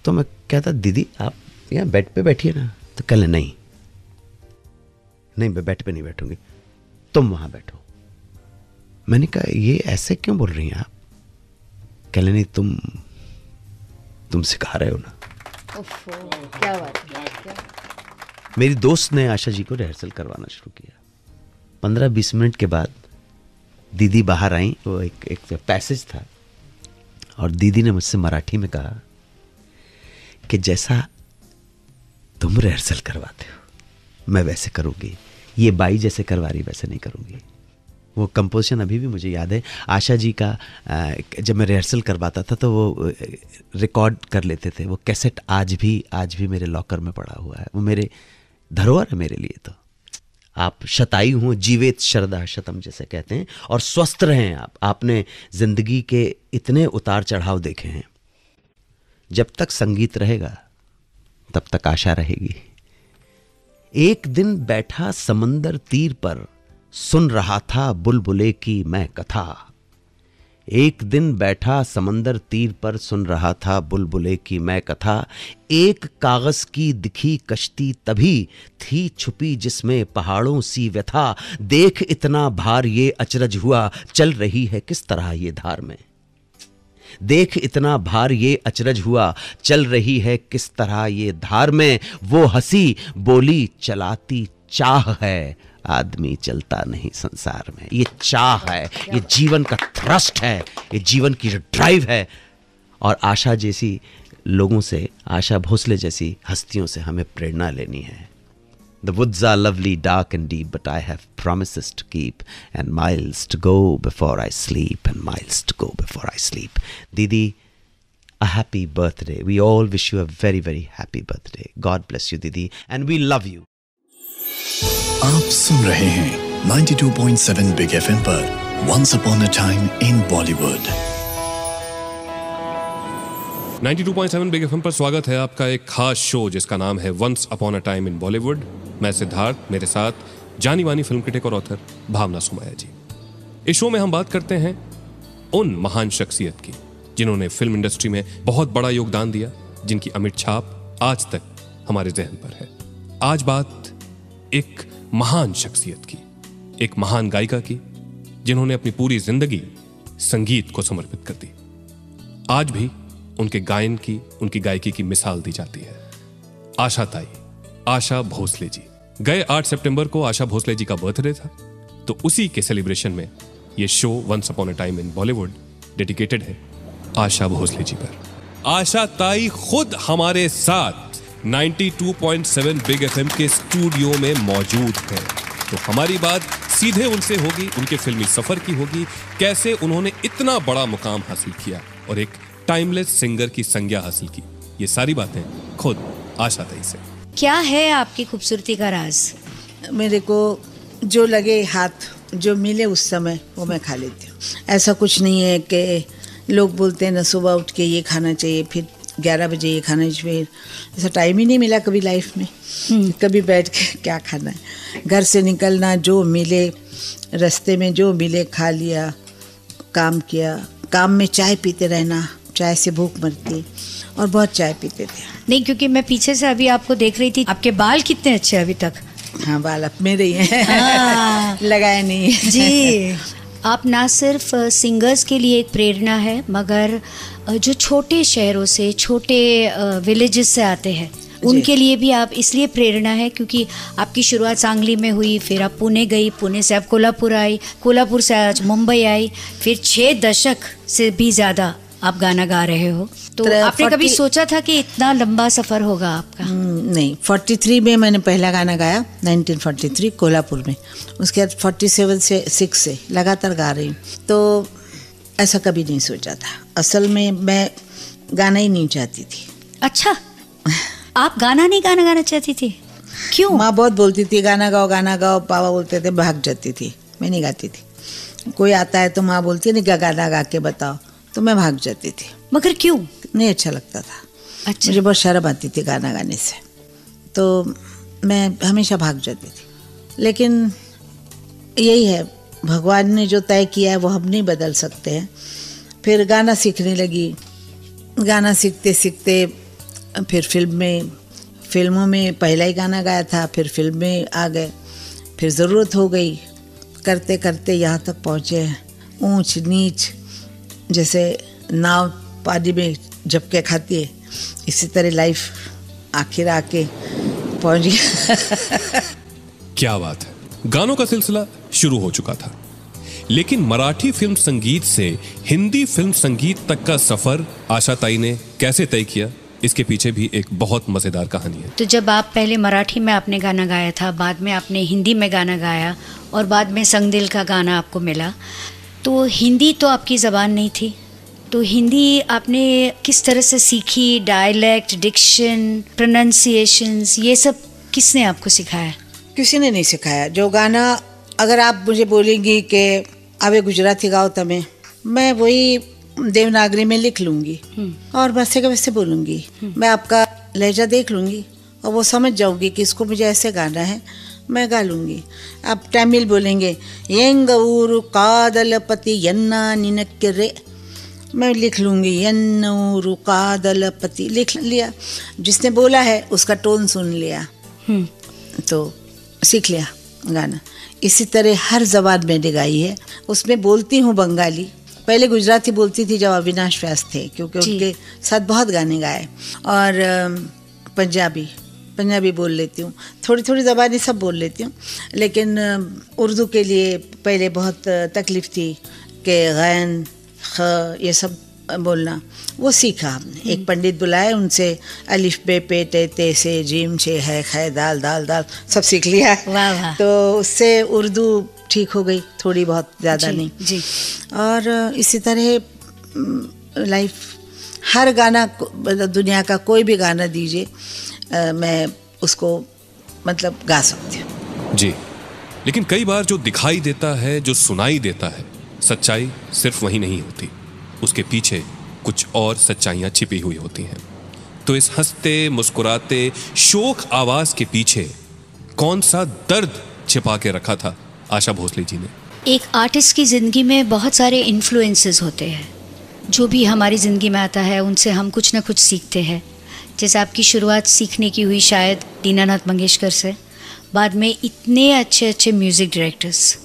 तो मैं कहता दीदी आप यहाँ बेड पे बैठिए ना। तो कह ले नहीं मैं बेड पे नहीं बैठूंगी, तुम वहाँ बैठो। मैंने कहा ये ऐसे क्यों बोल रही हैं आप? कह ले नहीं तुम सिखा रहे हो ना। क्या बात है। मेरी दोस्त ने आशा जी को रिहर्सल करवाना शुरू किया। 15-20 मिनट के बाद दीदी बाहर आई। वो एक पैसेज था और दीदी ने मुझसे मराठी में कहा कि जैसा तुम रिहर्सल करवाते हो मैं वैसे करूँगी, ये बाई जैसे करवा रही वैसे नहीं करूँगी। वो कंपोजिशन अभी भी मुझे याद है। आशा जी का जब मैं रिहर्सल करवाता था तो वो रिकॉर्ड कर लेते थे। वो कैसेट आज भी मेरे लॉकर में पड़ा हुआ है। वो मेरे धरोहर है मेरे लिए। तो आप शतायु हो जीवेत शरदा शतम जैसे कहते हैं, और स्वस्थ रहें आप। आपने जिंदगी के इतने उतार चढ़ाव देखे हैं। जब तक संगीत रहेगा तब तक आशा रहेगी। एक दिन बैठा समंदर तीर पर सुन रहा था बुलबुले की मैं कथा। एक दिन बैठा समंदर तीर पर सुन रहा था बुलबुले की मैं कथा। एक कागज की दिखी कश्ती तभी थी छुपी जिसमें पहाड़ों सी व्यथा। देख इतना भार ये अचरज हुआ चल रही है किस तरह ये धार में। देख इतना भार ये अचरज हुआ चल रही है किस तरह ये धार में। वो हंसी बोली चलाती चाह है आदमी चलता नहीं संसार में। ये चाह है, ये जीवन का थ्रस्ट है, ये जीवन की जो ड्राइव है। और आशा जैसी लोगों से, आशा भोसले जैसी हस्तियों से हमें प्रेरणा लेनी है। The woods are lovely, dark and deep, but I have promises to keep and miles to go before I sleep and miles to go before I sleep. Didi, a happy birthday. We all wish you a very, very happy birthday. God bless you, Didi, and we love you. आप सुन रहे हैं 92.7 big FM पर Once Upon a Time in Bollywood। 92.7 big FM पर स्वागत है आपका एक खास शो जिसका नाम है Once Upon a Time in Bollywood। मैं सिद्धार्थ, मेरे साथ जानी मानी फिल्म क्रिटिक और ऑथर भावना सुमैया जी। इस शो में हम बात करते हैं उन महान शख्सियत की जिन्होंने फिल्म इंडस्ट्री में बहुत बड़ा योगदान दिया, जिनकी अमिट छाप आज तक हमारे जहन पर है। आज बात एक महान शख्सियत की, एक महान गायिका की, जिन्होंने अपनी पूरी जिंदगी संगीत को समर्पित कर दी। आज भी उनके गायन की, उनकी गायकी की मिसाल दी जाती है। आशा ताई, आशा भोसले जी। गए 8 सितंबर को आशा भोसले जी का बर्थडे था, तो उसी के सेलिब्रेशन में यह show once upon a time in Bollywood dedicated है आशा भोसले जी पर। आशा ताई खुद हमारे साथ 92.7 बिग एफएम के स्टूडियो में मौजूद हैं। तो हमारी बात सीधे उनसे होगी, उनके फिल्मी सफर की होगी, कैसे उन्होंने इतना बड़ा मुकाम हासिल किया और एक टाइमलेस सिंगर की संज्ञा हासिल की। ये सारी बातें खुद आशा ताई से। क्या है आपकी खूबसूरती का राज? मेरे को जो लगे हाथ जो मिले उस समय वो मैं खा लेती हूँ। ऐसा कुछ नहीं है कि लोग बोलते हैं ना सुबह उठ के ये खाना चाहिए, फिर 11 बजे ये खाना चाहिए। ऐसा टाइम ही नहीं मिला कभी लाइफ में। कभी बैठ के क्या खाना है, घर से निकलना, जो मिले रास्ते में जो मिले खा लिया, काम किया। काम में चाय पीते रहना, चाय से भूख मरती, और बहुत चाय पीते थे। नहीं, क्योंकि मैं पीछे से अभी आपको देख रही थी, आपके बाल कितने अच्छे अभी तक। हाँ, बाल अब मेरे ही हैं। हाँ। लगाए नहीं है। जी, आप ना सिर्फ सिंगर्स के लिए एक प्रेरणा है, मगर जो छोटे शहरों से, छोटे विलेजेस से आते हैं उनके लिए भी आप इसलिए प्रेरणा है क्योंकि आपकी शुरुआत सांगली में हुई, फिर आप पुणे गई, पुणे से आप कोल्हापुर आई, कोल्हापुर से आज मुंबई आई, फिर 6 दशक से भी ज़्यादा आप गाना गा रहे हो। तो आपने कभी सोचा था कि इतना लंबा सफ़र होगा आपका? नहीं, 43 में मैंने पहला गाना गाया, 1943 कोल्हापुर में। उसके बाद 47 से 6 से लगातार गा रही हूँ। तो ऐसा कभी नहीं सोचा था। असल में मैं गाना ही नहीं चाहती थी। अच्छा, आप गाना गाना चाहती थी? क्यों? माँ बहुत बोलती थी गाना गाओ गाना गाओ, पापा बोलते थे, भाग जाती थी, मैं नहीं गाती थी। कोई आता है तो माँ बोलती है नहीं गाना गा के बताओ, तो मैं भाग जाती थी। मगर क्यों? नहीं अच्छा लगता था। अच्छा। मुझे बहुत शर्म आती थी गाना गाने से, तो मैं हमेशा भाग जाती थी। लेकिन यही है, भगवान ने जो तय किया है वो हम नहीं बदल सकते हैं। फिर गाना सीखने लगी, गाना सीखते सीखते फिर फिल्मों में पहला ही गाना गाया था, फिर फिल्म में आ गए, फिर ज़रूरत हो गई, करते करते यहाँ तक पहुँचे हैं। ऊंच नीच, जैसे नाव पानी में झपके खाती है, इसी तरह लाइफ आखिर आके पहुँच गया। क्या बात है, गानों का सिलसिला शुरू हो चुका था, लेकिन मराठी फिल्म संगीत से हिंदी फिल्म संगीत तक का सफर आशा ताई ने कैसे तय किया, इसके पीछे भी एक बहुत मजेदार कहानी है। तो जब आप पहले मराठी में आपने गाना गाया था, बाद में आपने हिंदी में गाना गाया और बाद में संग दिल का गाना आपको मिला, तो हिंदी तो आपकी ज़बान नहीं थी, तो हिंदी आपने किस तरह से सीखी? डायलेक्ट, डिक्शन, प्रोनाउंसिएशंस, ये सब किसने आपको सिखाया? किसी ने नहीं सिखाया। जो गाना अगर आप मुझे बोलेंगी कि अबे गुजराती गाओ तमें, मैं वही देवनागरी में लिख लूँगी और वैसे का वैसे बोलूँगी। मैं आपका लहजा देख लूँगी और वो समझ जाऊँगी कि इसको मुझे ऐसे गाना है, मैं गा लूँगी। आप तमिल बोलेंगे यंग ऊरू कादलपति यन्ना निनक्रे, मैं लिख लूँगी यन्न ऊरू कादलपति, लिख लिया। जिसने बोला है उसका टोन सुन लिया तो सीख लिया गाना। इसी तरह हर ज़बान मैंने गाई है। उसमें बोलती हूँ बंगाली, पहले गुजराती बोलती थी जब अविनाश व्यास थे, क्योंकि उनके साथ बहुत गाने गाए, और पंजाबी बोल लेती हूँ, थोड़ी थोड़ी ज़बानी सब बोल लेती हूँ। लेकिन उर्दू के लिए पहले बहुत तकलीफ़ थी कि गैन ख ये सब बोलना, वो सीखा हमने। एक पंडित बुलाए, उनसे अलिफ बे पे टे ते से जीम छे है खे दाल दाल दाल सब सीख लिया। वाह वाह। तो उससे उर्दू ठीक हो गई, थोड़ी बहुत, ज़्यादा नहीं जी। और इसी तरह लाइफ, हर गाना दुनिया का कोई भी गाना दीजिए मैं उसको मतलब गा सकती हूँ जी। लेकिन कई बार जो दिखाई देता है, जो सुनाई देता है, सच्चाई सिर्फ वही नहीं होती, उसके पीछे कुछ और सच्चाइयाँ छिपी हुई होती हैं। तो इस हंसते मुस्कुराते शोक आवाज के पीछे कौन सा दर्द छिपा के रखा था आशा भोसले जी ने? एक आर्टिस्ट की ज़िंदगी में बहुत सारे इन्फ्लुएंसेस होते हैं, जो भी हमारी ज़िंदगी में आता है उनसे हम कुछ ना कुछ सीखते हैं। जैसे आपकी शुरुआत सीखने की हुई शायद दीनानाथ मंगेशकर से, बाद में इतने अच्छे अच्छे म्यूज़िक डायरेक्टर्स,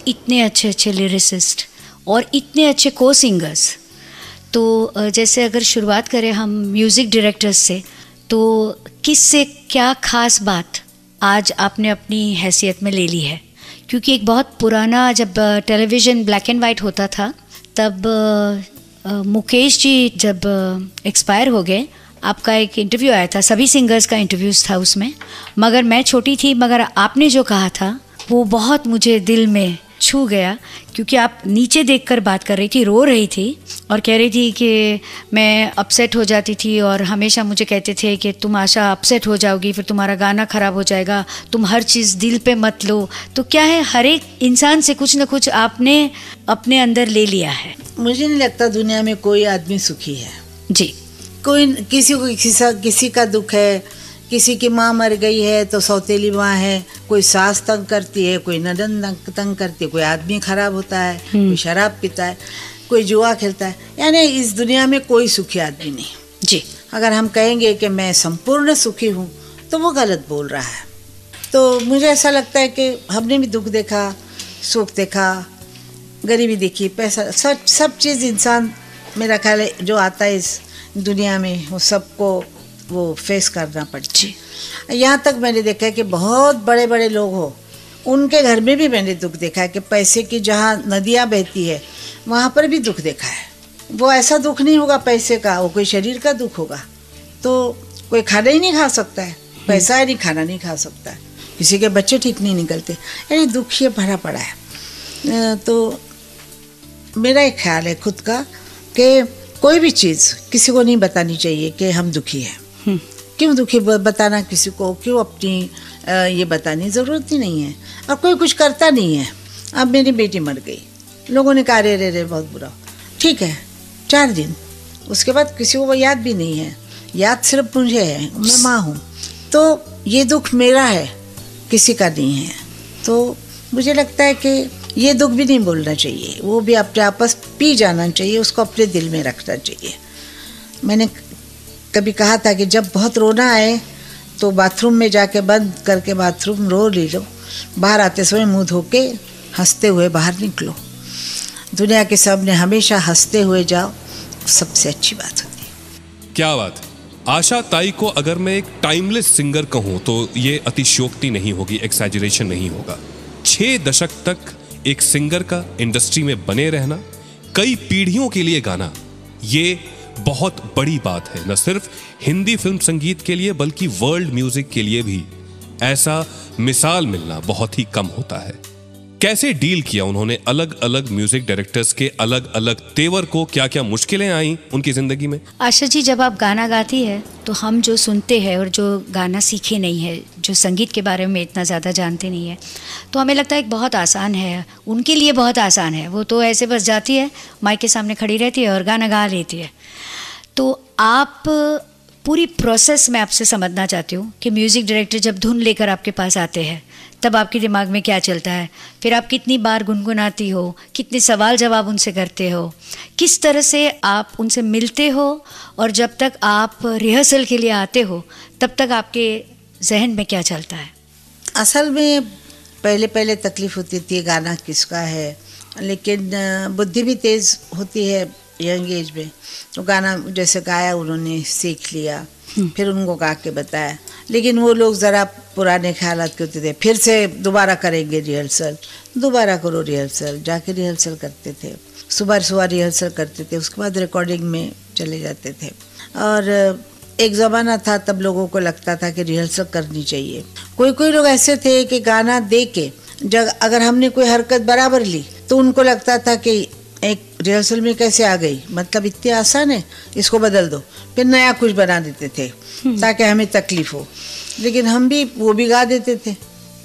इतने अच्छे अच्छे लिरिसिस्ट और इतने अच्छे को सिंगर्स। तो जैसे अगर शुरुआत करें हम म्यूज़िक डायरेक्टर्स से, तो किस से क्या ख़ास बात आज आपने अपनी हैसियत में ले ली है? क्योंकि एक बहुत पुराना, जब टेलीविज़न ब्लैक एंड वाइट होता था, तब मुकेश जी जब एक्सपायर हो गए, आपका एक इंटरव्यू आया था, सभी सिंगर्स का इंटरव्यूज़ था उसमें, मगर मैं छोटी थी, मगर आपने जो कहा था वो बहुत मुझे दिल में छू गया, क्योंकि आप नीचे देखकर बात कर रही थी, रो रही थी और कह रही थी कि मैं अपसेट हो जाती थी और हमेशा मुझे कहते थे कि तुम आशा अपसेट हो जाओगी, फिर तुम्हारा गाना ख़राब हो जाएगा, तुम हर चीज़ दिल पे मत लो। तो क्या है, हर एक इंसान से कुछ ना कुछ आपने अपने अंदर ले लिया है। मुझे नहीं लगता दुनिया में कोई आदमी सुखी है जी। कोई किसी को किसी का दुख है, किसी की माँ मर गई है तो सौतेली माँ है, कोई सास तंग करती है, कोई ननद तंग करती है, कोई आदमी खराब होता है, कोई शराब पीता है, कोई जुआ खेलता है। यानी इस दुनिया में कोई सुखी आदमी नहीं जी। अगर हम कहेंगे कि मैं संपूर्ण सुखी हूँ तो वो गलत बोल रहा है। तो मुझे ऐसा लगता है कि हमने भी दुख देखा, सुख देखा, गरीबी देखी, पैसा, सब चीज़ इंसान, मेरा ख्याल है जो आता है इस दुनिया में वो सबको वो फेस करना पड़ता है। यहाँ तक मैंने देखा है कि बहुत बड़े बड़े लोग हो, उनके घर में भी मैंने दुख देखा है कि पैसे की जहाँ नदियाँ बहती है वहाँ पर भी दुख देखा है। वो ऐसा दुख नहीं होगा पैसे का, वो कोई शरीर का दुख होगा। तो कोई खाना ही नहीं खा सकता है, पैसा है नहीं, खाना नहीं खा सकता है, किसी के बच्चे ठीक नहीं निकलते, यानी दुख ये भरा पड़ा है। तो मेरा एक ख्याल है खुद का कि कोई भी चीज़ किसी को नहीं बतानी चाहिए कि हम दुखी हैं। क्यों दुखी बताना किसी को, क्यों अपनी ये बतानी, ज़रूरत ही नहीं है। और कोई कुछ करता नहीं है। अब मेरी बेटी मर गई, लोगों ने कहा रे रे रे बहुत बुरा, ठीक है 4 दिन, उसके बाद किसी को वो याद भी नहीं है, याद सिर्फ मुझे है, मैं माँ हूँ। तो ये दुख मेरा है, किसी का नहीं है। तो मुझे लगता है कि ये दुख भी नहीं बोलना चाहिए, वो भी अपने आपस पी जाना चाहिए, उसको अपने दिल में रखना चाहिए। मैंने कभी कहा था कि जब बहुत रोना आए तो बाथरूम में जाके बंद करके बाथरूम रो ले लो, बाहर आते समय मुंह धो के हंसते हुए बाहर निकलो। दुनिया के सामने हमेशा हंसते हुए जाओ, सबसे अच्छी बात होती है। क्या बात। आशा ताई को अगर मैं एक टाइमलेस सिंगर कहूँ तो ये अतिशयोक्ति नहीं होगी, एक्सैजरेशन नहीं होगा। 6 दशक तक एक सिंगर का इंडस्ट्री में बने रहना, कई पीढ़ियों के लिए गाना, ये बहुत बड़ी बात है, न सिर्फ हिंदी फिल्म संगीत के लिए बल्कि वर्ल्ड म्यूजिक के लिए भी। ऐसा मिसाल मिलना बहुत ही कम होता है। कैसे डील किया उन्होंने अलग अलग म्यूजिक डायरेक्टर्स के अलग अलग तेवर को, क्या क्या मुश्किलें आई उनकी जिंदगी में? आशा जी, जब आप गाना गाती है तो हम जो सुनते हैं और जो गाना सीखे नहीं है, जो संगीत के बारे में इतना ज़्यादा जानते नहीं है, तो हमें लगता है कि बहुत आसान है, उनके लिए बहुत आसान है। वो तो ऐसे बस जाती है, माइक के सामने खड़ी रहती है और गाना गा लेती है। तो आप पूरी प्रोसेस में आपसे समझना चाहती हूँ कि म्यूज़िक डायरेक्टर जब धुन लेकर आपके पास आते हैं तब आपके दिमाग में क्या चलता है, फिर आप कितनी बार गुनगुनाती हो, कितने सवाल जवाब उनसे करते हो, किस तरह से आप उनसे मिलते हो, और जब तक आप रिहर्सल के लिए आते हो तब तक आपके जहन में क्या चलता है? असल में पहले तकलीफ़ होती थी गाना किसका है, लेकिन बुद्धि भी तेज़ होती है यंग एज में। तो गाना जैसे गाया उन्होंने सीख लिया, फिर उनको गा के बताया, लेकिन वो लोग ज़रा पुराने ख्यालात के होते थे, फिर से दोबारा करेंगे रिहर्सल, दोबारा करो रिहर्सल, जाके रिहर्सल करते थे, सुबह रिहर्सल करते थे, उसके बाद रिकॉर्डिंग में चले जाते थे। और एक ज़माना था तब लोगों को लगता था कि रिहर्सल करनी चाहिए। कोई लोग ऐसे थे कि गाना दे के जब अगर हमने कोई हरकत बराबर ली तो उनको लगता था कि एक रिहर्सल में कैसे आ गई, मतलब इतनी आसान है, इसको बदल दो, फिर नया कुछ बना देते थे ताकि हमें तकलीफ हो। लेकिन हम भी वो भी गा देते थे,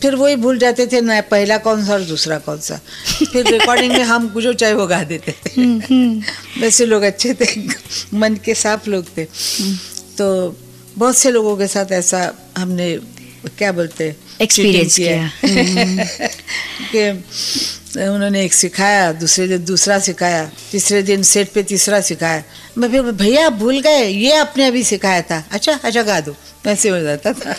फिर वही भूल जाते थे नया पहला कौन सा और दूसरा कौन सा, फिर रिकॉर्डिंग में हम जो चाहे वो गा देते थे। वैसे लोग अच्छे थे, मन के साफ लोग थे। तो बहुत से लोगों के साथ ऐसा हमने क्या बोलते एक्सपीरियंस किया कि उन्होंने एक सिखाया, दूसरे दिन दूसरा सिखाया, तीसरे दिन सेट पे तीसरा सिखाया, मैं फिर भैया आप भूल गए, ये आपने अभी सिखाया था, अच्छा गा दो, ऐसे हो जाता था।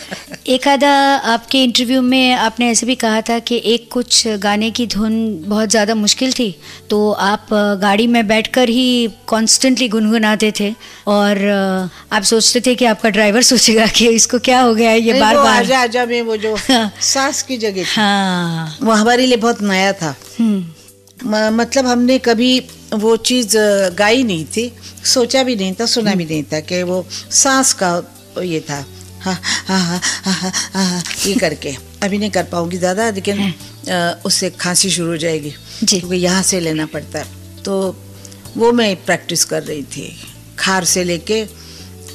एक आधा आपके इंटरव्यू में आपने ऐसे भी कहा था कि एक कुछ गाने की धुन बहुत ज़्यादा मुश्किल थी तो आप गाड़ी में बैठकर ही कॉन्स्टेंटली गुनगुनाते थे और आप सोचते थे कि आपका ड्राइवर सोचेगा कि इसको क्या हो गया है, ये बार बार आजा में वो जो सांस की जगह थी, हाँ, वो हमारे लिए बहुत नया था। मतलब हमने कभी वो चीज़ गाई नहीं थी, सोचा भी नहीं था, सुना भी नहीं था कि वो सांस का ये था, हाँ हाँ हाँ हाँ हाँ हाँ ये करके। अभी नहीं कर पाऊंगी ज़्यादा, लेकिन उससे खांसी शुरू हो जाएगी क्योंकि यहाँ से लेना पड़ता है। तो वो मैं प्रैक्टिस कर रही थी खार से लेके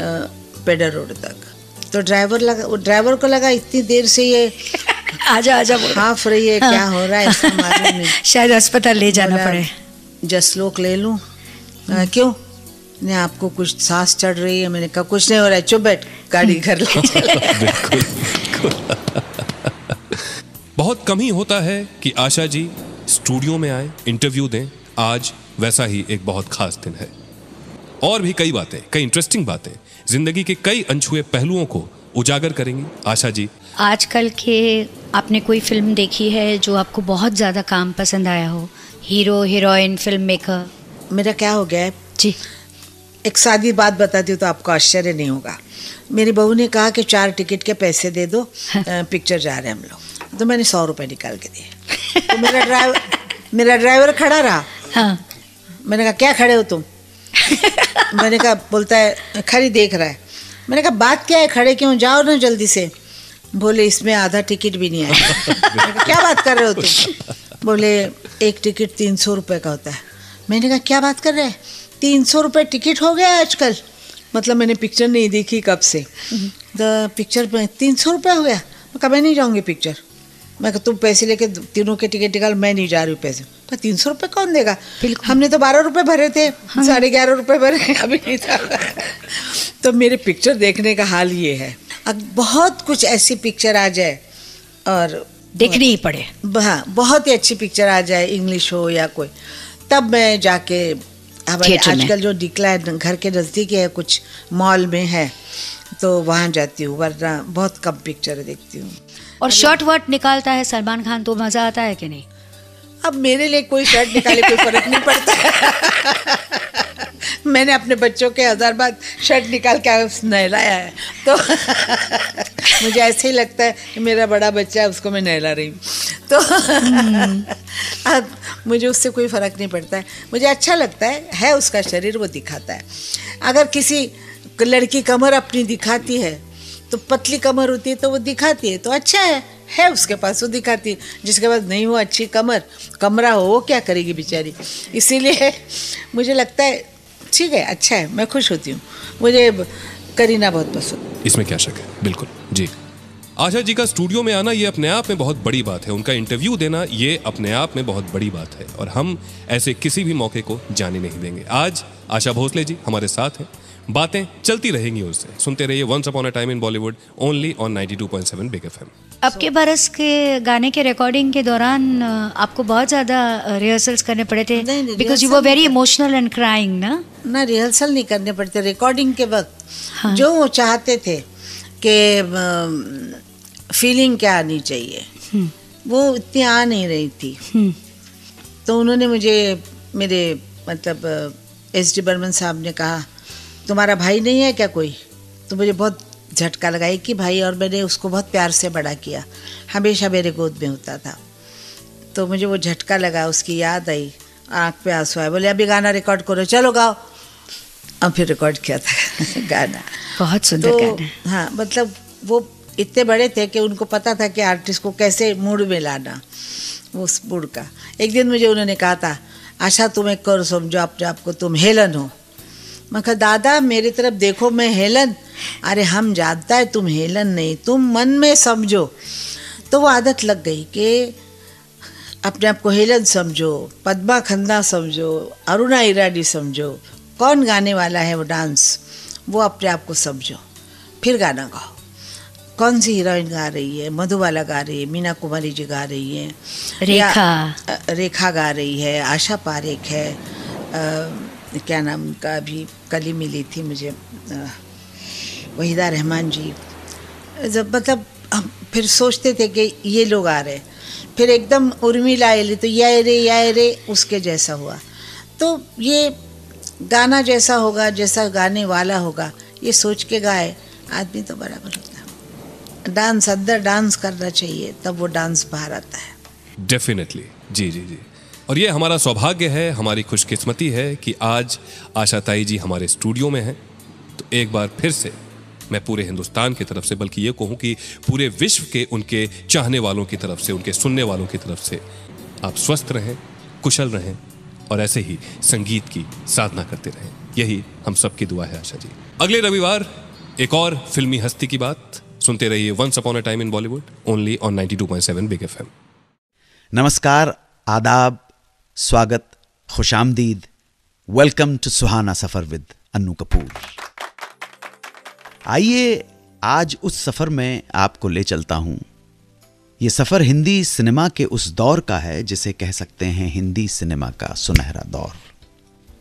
पेडर रोड तक। तो ड्राइवर को लगा इतनी देर से ये आजा आजा हाफ रही है, क्या हो रहा है इसका मालूम नहीं। शायद अस्पताल ले जाना पड़े। जसलोक ले लूं? क्यों नहीं, आपको कुछ सांस चढ़ रही है? मैंने कहा कुछ नहीं हो रहा है, चुप बैठ, गाड़ी घर ले चले। बहुत कम ही होता है कि आशा जी स्टूडियो में आए, इंटरव्यू दें। आज वैसा ही एक बहुत खास दिन है। और भी कई बातें, कई इंटरेस्टिंग बातें, जिंदगी के कई अनछुए पहलुओं को उजागर करेंगी आशा जी। आजकल के आपने कोई फिल्म देखी है जो आपको बहुत ज़्यादा काम पसंद आया हो? Hero, heroine, film maker? मेरा क्या हो गया है जी, एक सादी बात बताती हूँ तो आपको आश्चर्य नहीं होगा। मेरी बहू ने कहा कि 4 टिकट के पैसे दे दो, पिक्चर जा रहे हैं हम लोग। तो मैंने 100 रुपये निकाल के दिए। तो मेरा ड्राइवर खड़ा रहा। हाँ। मैंने कहा क्या खड़े हो तुम? मैंने कहा, बोलता है खड़ी देख रहा है। मैंने कहा बात क्या है, खड़े क्यों, जाओ ना जल्दी से। बोले इसमें आधा टिकट भी नहीं आया। मैंने कहा क्या बात कर रहे हो तुम? बोले एक टिकट 300 रुपये का होता है। मैंने कहा क्या बात कर रहे हैं, 300 रुपये टिकट हो गया आजकल? मतलब मैंने पिक्चर नहीं देखी कब से, तो पिक्चर में 300 रुपये हो गया। मैं कहा मैं नहीं जाऊँगी पिक्चर। मैं कहा तुम पैसे लेके तीनों के टिकट निकाल, मैं नहीं जा रही हूँ पैसे। पर 300 रुपये कौन देगा? हमने तो 12 रुपये भरे थे, 11.5 रुपये भरे, अभी नहीं था। तो मेरे पिक्चर देखने का हाल ये है। अब बहुत कुछ ऐसी पिक्चर आ जाए और देखनी ही पड़े, हाँ बहुत ही अच्छी पिक्चर आ जाए, इंग्लिश हो या कोई, तब मैं जाके हमारे आजकल जो डिक्लाइन घर के नज़दीक है, कुछ मॉल में है, तो वहाँ जाती हूँ, वरना बहुत कम पिक्चर देखती हूँ। और शर्ट वर्ट निकालता है सलमान खान तो मज़ा आता है कि नहीं? अब मेरे लिए कोई शर्ट निकाले कोई फर्क नहीं पड़ता। मैंने अपने बच्चों के 1000 बाद शर्ट निकाल के नहलाया है, तो मुझे ऐसे ही लगता है कि मेरा बड़ा बच्चा है, उसको मैं नहला रही हूँ। तो अब मुझे उससे कोई फ़र्क नहीं पड़ता है। मुझे अच्छा लगता है उसका शरीर, वो दिखाता है। अगर किसी लड़की कमर अपनी दिखाती है तो पतली कमर होती है तो वो दिखाती है, तो अच्छा है उसके पास, वो दिखाती है। जिसके पास नहीं हो अच्छी कमरा हो, वो क्या करेगी बेचारी। इसीलिए मुझे लगता है ठीक है, अच्छा है, मैं खुश होती हूँ। मुझे करीना बहुत पसंद। इसमें क्या शक है, बिल्कुल जी। आशा जी का स्टूडियो में आना ये अपने आप में बहुत बड़ी बात है, उनका इंटरव्यू देना ये अपने आप में बहुत बड़ी बात है, और हम ऐसे किसी भी मौके को जाने नहीं देंगे। आज आशा भोसले जी हमारे साथ हैं, बातें चलती रहेंगी उससे। सुनते रहिए once upon a time in Bollywood, only on 92.7 big FM. अब के बरस के गाने के रिकॉर्डिंग के दौरान आपको बहुत ज़्यादा रिहर्सल्स करने पड़े थे, because you were very emotional and crying ना? रिहर्सल नहीं करने पड़ते रिकॉर्डिंग के वक्त। हाँ। जो वो चाहते थे कि फीलिंग क्या आनी चाहिए, वो इतनी आ नहीं रही थी। तो उन्होंने मुझे, मेरे मतलब SD बर्मन साहब ने कहा तुम्हारा भाई नहीं है क्या कोई? तो मुझे बहुत झटका लगा कि भाई, और मैंने उसको बहुत प्यार से बड़ा किया, हमेशा मेरे गोद में होता था। तो मुझे वो झटका लगा, उसकी याद आई, आँख पे आंसू आए। बोले अभी गाना रिकॉर्ड करो, चलो गाओ। अब फिर रिकॉर्ड किया था गाना। बहुत सुंदर गाना। हाँ, मतलब वो इतने बड़े थे कि उनको पता था कि आर्टिस्ट को कैसे मूड में लाना, उस मूड का। एक दिन मुझे उन्होंने कहा था, आशा तुम एक करो समझो अपने आपको तुम हेलन हो। मैं कहा दादा मेरी तरफ देखो, मैं हेलन? अरे हम जानता है तुम हेलन नहीं, तुम मन में समझो। तो वो आदत लग गई कि अपने आप को हेलन समझो, पद्मा खन्ना समझो, अरुणा ईरानी समझो, कौन गाने वाला है वो डांस, वो अपने आप को समझो, फिर गाना गाओ। कौन सी हीरोइन गा रही है? मधुबाला गा रही है, मीना कुमारी जी गा रही है, रेखा गा रही है, आशा पारेख है, क्या नाम का, अभी कल ही मिली थी मुझे, वहीदा रहमान जी। मतलब हम फिर सोचते थे कि ये लोग आ रहे, फिर एकदम उर्मिला आए तो या रे उसके जैसा हुआ। तो ये गाना जैसा होगा, जैसा गाने वाला होगा, ये सोच के गाए आदमी तो बराबर होता है। डांस, अंदर डांस करना चाहिए, तब वो डांस बाहर आता है। डेफिनेटली, जी जी जी। और ये हमारा सौभाग्य है, हमारी खुशकिस्मती है कि आज आशा ताई जी हमारे स्टूडियो में हैं। तो एक बार फिर से मैं पूरे हिंदुस्तान की तरफ से, बल्कि ये कहूं कि पूरे विश्व के उनके चाहने वालों की तरफ से, उनके सुनने वालों की तरफ से आप स्वस्थ रहें, कुशल रहें और ऐसे ही संगीत की साधना करते रहें। यही हम सबकी दुआ है आशा जी। अगले रविवार एक और फिल्मी हस्ती की बात सुनते रहिए once upon a time in Bollywood, only on 92.7 big FM. नमस्कार, आदाब, स्वागत, खुशामदीद, welcome to Suhana Safar with Annu Kapoor. आइए आज उस सफर में आपको ले चलता हूं। यह सफर हिंदी सिनेमा के उस दौर का है जिसे कह सकते हैं हिंदी सिनेमा का सुनहरा दौर।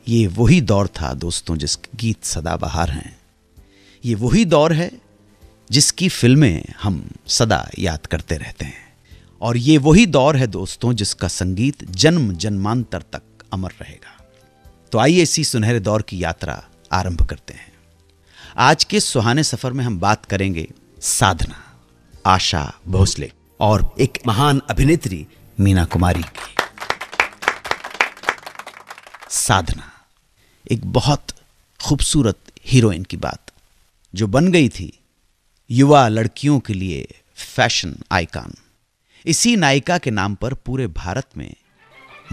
ये वही दौर था दोस्तों जिसके गीत सदाबहार हैं। ये वही दौर है जिसकी फिल्में हम सदा याद करते रहते हैं। और ये वही दौर है दोस्तों जिसका संगीत जन्म जन्मांतर तक अमर रहेगा। तो आइए इसी सुनहरे दौर की यात्रा आरंभ करते हैं। आज के सुहाने सफर में हम बात करेंगे साधना, आशा भोसले और एक महान अभिनेत्री मीना कुमारी की। साधना एक बहुत खूबसूरत हीरोइन की बात, जो बन गई थी युवा लड़कियों के लिए फैशन आइकॉन। इसी नायिका के नाम पर पूरे भारत में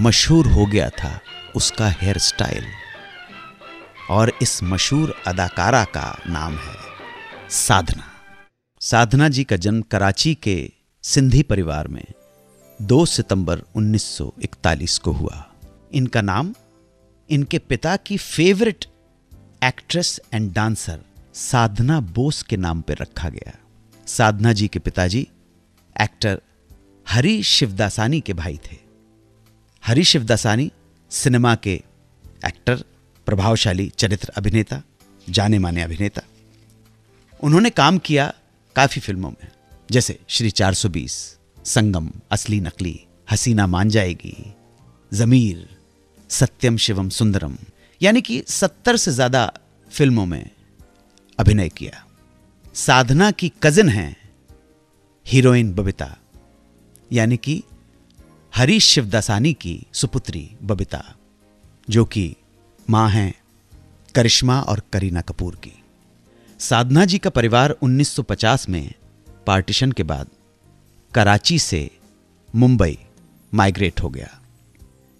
मशहूर हो गया था उसका हेयर स्टाइल। और इस मशहूर अदाकारा का नाम है साधना। साधना जी का जन्म कराची के सिंधी परिवार में 2 सितंबर 1941 को हुआ। इनका नाम इनके पिता की फेवरेट एक्ट्रेस एंड डांसर साधना बोस के नाम पर रखा गया। साधना जी के पिताजी एक्टर हरी शिवदासानी के भाई थे। हरी शिवदासानी सिनेमा के एक्टर, प्रभावशाली चरित्र अभिनेता, जाने माने अभिनेता। उन्होंने काम किया काफी फिल्मों में, जैसे श्री 420, संगम, असली नकली, हसीना मान जाएगी, जमीर, सत्यम शिवम सुंदरम, यानी कि 70 से ज्यादा फिल्मों में अभिनय किया। साधना की कजिन हैं हीरोइन बबीता, यानी कि हरी शिवदासानी की सुपुत्री बबीता, जो कि मां हैं करिश्मा और करीना कपूर की। साधना जी का परिवार 1950 में पार्टीशन के बाद कराची से मुंबई माइग्रेट हो गया।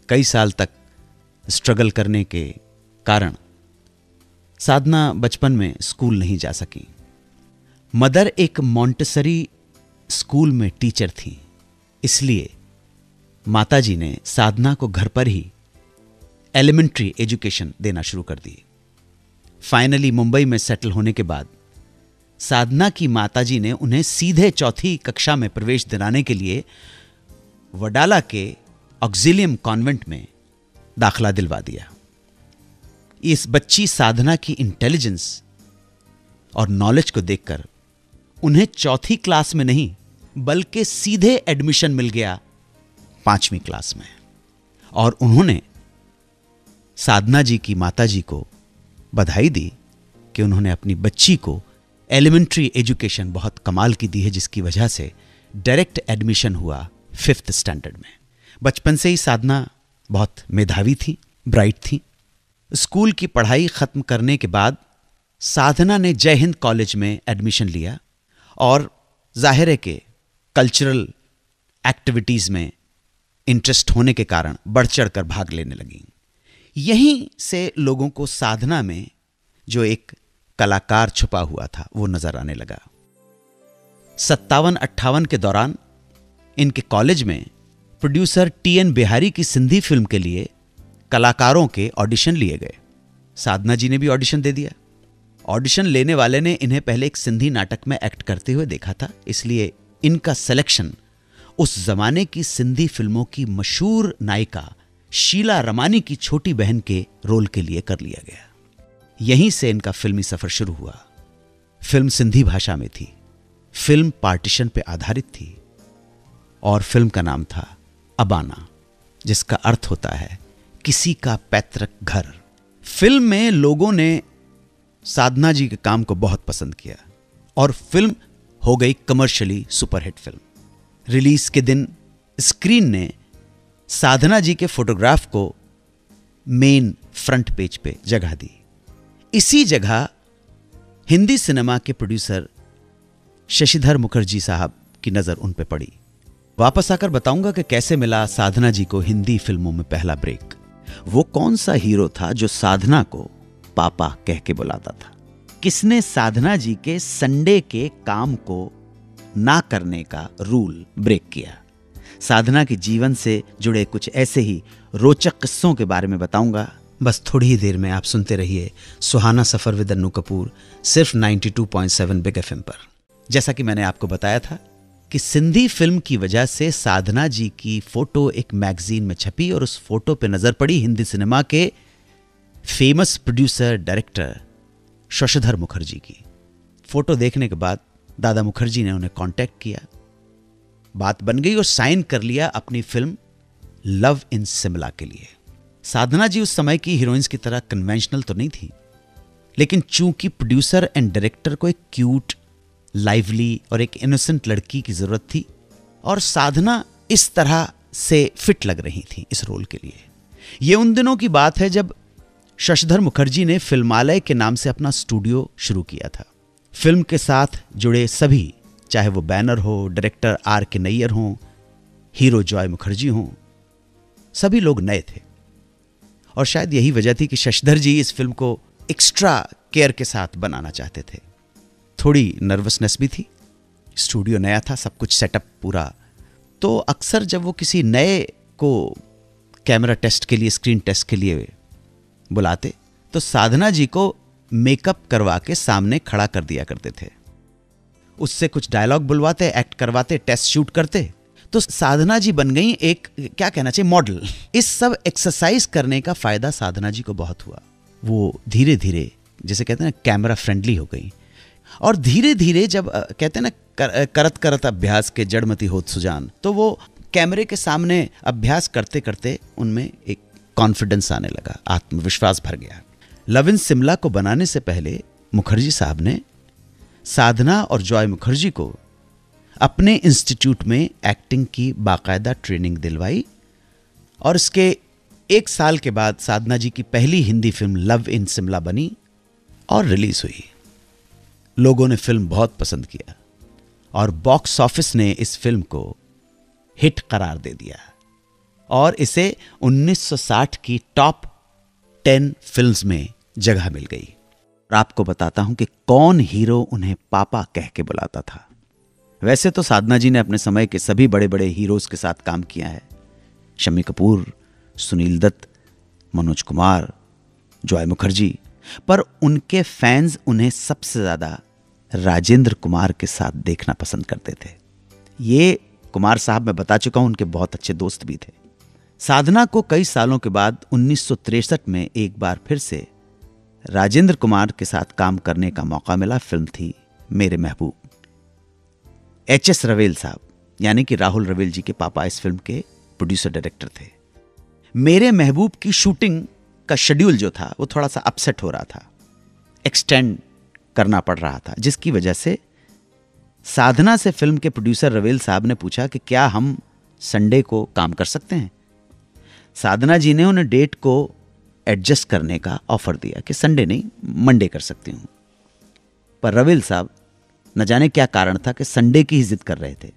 कई साल तक स्ट्रगल करने के कारण साधना बचपन में स्कूल नहीं जा सकी। मदर एक मॉन्टेसरी स्कूल में टीचर थी, इसलिए माताजी ने साधना को घर पर ही एलिमेंट्री एजुकेशन देना शुरू कर दी। फाइनली मुंबई में सेटल होने के बाद साधना की माताजी ने उन्हें सीधे 4th कक्षा में प्रवेश दिलाने के लिए वडाला के ऑक्सिलियम कॉन्वेंट में दाखिला दिलवा दिया। इस बच्ची साधना की इंटेलिजेंस और नॉलेज को देखकर उन्हें 4th क्लास में नहीं बल्कि सीधे एडमिशन मिल गया 5वीं क्लास में। और उन्होंने साधना जी की माताजी को बधाई दी कि उन्होंने अपनी बच्ची को एलिमेंट्री एजुकेशन बहुत कमाल की दी है, जिसकी वजह से डायरेक्ट एडमिशन हुआ 5th स्टैंडर्ड में। बचपन से ही साधना बहुत मेधावी थी, ब्राइट थी। स्कूल की पढ़ाई खत्म करने के बाद साधना ने जय हिंद कॉलेज में एडमिशन लिया और जाहिर है कि कल्चरल एक्टिविटीज में इंटरेस्ट होने के कारण बढ़ चढ़कर भाग लेने लगी। यहीं से लोगों को साधना में जो एक कलाकार छुपा हुआ था वो नजर आने लगा। 57-58 के दौरान इनके कॉलेज में प्रोड्यूसर TN बिहारी की सिंधी फिल्म के लिए कलाकारों के ऑडिशन लिए गए। साधना जी ने भी ऑडिशन दे दिया। ऑडिशन लेने वाले ने इन्हें पहले एक सिंधी नाटक में एक्ट करते हुए देखा था, इसलिए इनका सिलेक्शन उस जमाने की सिंधी फिल्मों की मशहूर नायिका शीला रमानी की छोटी बहन के रोल के लिए कर लिया गया। यहीं से इनका फिल्मी सफर शुरू हुआ। फिल्म सिंधी भाषा में थी, फिल्म पार्टीशन पे आधारित थी और फिल्म का नाम था अबाना, जिसका अर्थ होता है किसी का पैतृक घर। फिल्म में लोगों ने साधना जी के काम को बहुत पसंद किया और फिल्म हो गई कमर्शियली सुपरहिट फिल्म। रिलीज के दिन स्क्रीन ने साधना जी के फोटोग्राफ को मेन फ्रंट पेज पे जगह दी। इसी जगह हिंदी सिनेमा के प्रोड्यूसर शशिधर मुखर्जी साहब की नजर उन पे पड़ी। वापस आकर बताऊंगा कि कैसे मिला साधना जी को हिंदी फिल्मों में पहला ब्रेक। वो कौन सा हीरो था जो साधना को पापा कह के बुलाता था? किसने साधना जी के संडे के काम को ना करने का रूल ब्रेक किया? साधना के जीवन से जुड़े कुछ ऐसे ही रोचक किस्सों के बारे में बताऊंगा। बस थोड़ी ही देर में आप सुनते रहिए सुहाना सफर विद अन्नू कपूर, सिर्फ 92.7 बिग एफएम पर। जैसा कि मैंने आपको बताया था कि सिंधी फिल्म की वजह से साधना जी की फोटो एक मैगजीन में छपी और उस फोटो पे नजर पड़ी हिंदी सिनेमा के famous producer director Shashidhar Mukherjee की। फोटो देखने के बाद दादा मुखर्जी ने उन्हें कांटेक्ट किया, बात बन गई और साइन कर लिया अपनी फिल्म लव इन शिमला के लिए। साधना जी उस समय की हीरोइंस की तरह कन्वेंशनल तो नहीं थी, लेकिन चूंकि प्रोड्यूसर एंड डायरेक्टर को एक क्यूट, लाइवली और एक इनोसेंट लड़की की जरूरत थी और साधना इस तरह से फिट लग रही थी इस रोल के लिए। यह उन दिनों की बात है जब शशिधर मुखर्जी ने फिल्मालय के नाम से अपना स्टूडियो शुरू किया था। फिल्म के साथ जुड़े सभी, चाहे वो बैनर हो, डायरेक्टर आर के नैयर हो, हीरो जॉय मुखर्जी हो, सभी लोग नए थे और शायद यही वजह थी कि शशिधर जी इस फिल्म को एक्स्ट्रा केयर के साथ बनाना चाहते थे। थोड़ी नर्वसनेस भी थी, स्टूडियो नया था, सब कुछ सेटअप पूरा। तो अक्सर जब वो किसी नए को कैमरा टेस्ट के लिए, स्क्रीन टेस्ट के लिए बुलाते तो साधना जी को मेकअप करवा के सामने खड़ा कर दिया करते थे। उससे कुछ डायलॉग बुलवाते, एक्ट करवाते, टेस्ट शूट करते। तो साधना जी बन गई एक, क्या कहना चाहिए, मॉडल। इस सब एक्सरसाइज करने का फायदा साधना जी को बहुत हुआ। वो धीरे धीरे, जैसे कहते हैं ना, कैमरा फ्रेंडली हो गई और धीरे धीरे जब कहते हैं ना करत करत अभ्यास के जड़मती होत सुजान, तो वो कैमरे के सामने अभ्यास करते करते उनमें एक कॉन्फिडेंस आने लगा, आत्मविश्वास भर गया। लव इन शिमला को बनाने से पहले मुखर्जी साहब ने साधना और जॉय मुखर्जी को अपने इंस्टीट्यूट में एक्टिंग की बाकायदा ट्रेनिंग दिलवाई और इसके 1 साल के बाद साधना जी की पहली Hindi film love in Shimla बनी और रिलीज हुई। लोगों ने फिल्म बहुत पसंद किया और बॉक्स ऑफिस ने इस फिल्म को हिट करार दे दिया और इसे 1960 की टॉप 10 फिल्म्स में जगह मिल गई। और आपको बताता हूं कि कौन हीरो उन्हें पापा कह के बुलाता था। वैसे तो साधना जी ने अपने समय के सभी बड़े बड़े हीरोज के साथ काम किया है, शम्मी कपूर, सुनील दत्त, मनोज कुमार, जॉय मुखर्जी, पर उनके फैंस उन्हें सबसे ज्यादा राजेंद्र कुमार के साथ देखना पसंद करते थे। ये कुमार साहब मैं बता चुका हूं, उनके बहुत अच्छे दोस्त भी थे। साधना को कई सालों के बाद 1963 में एक बार फिर से राजेंद्र कुमार के साथ काम करने का मौका मिला। फिल्म थी मेरे महबूब। एच.एस. रवेल साहब, यानी कि राहुल रवेल जी के पापा, इस फिल्म के प्रोड्यूसर डायरेक्टर थे। मेरे महबूब की शूटिंग का शेड्यूल जो था वो थोड़ा सा अपसेट हो रहा था, एक्सटेंड करना पड़ रहा था, जिसकी वजह से साधना से फिल्म के प्रोड्यूसर रवेल साहब ने पूछा कि क्या हम संडे को काम कर सकते हैं। साधना जी ने उन्हें डेट को एडजस्ट करने का ऑफर दिया कि संडे नहीं, मंडे कर सकती हूं। पर रवेल साहब न जाने क्या कारण था कि संडे की ही जिद कर रहे थे।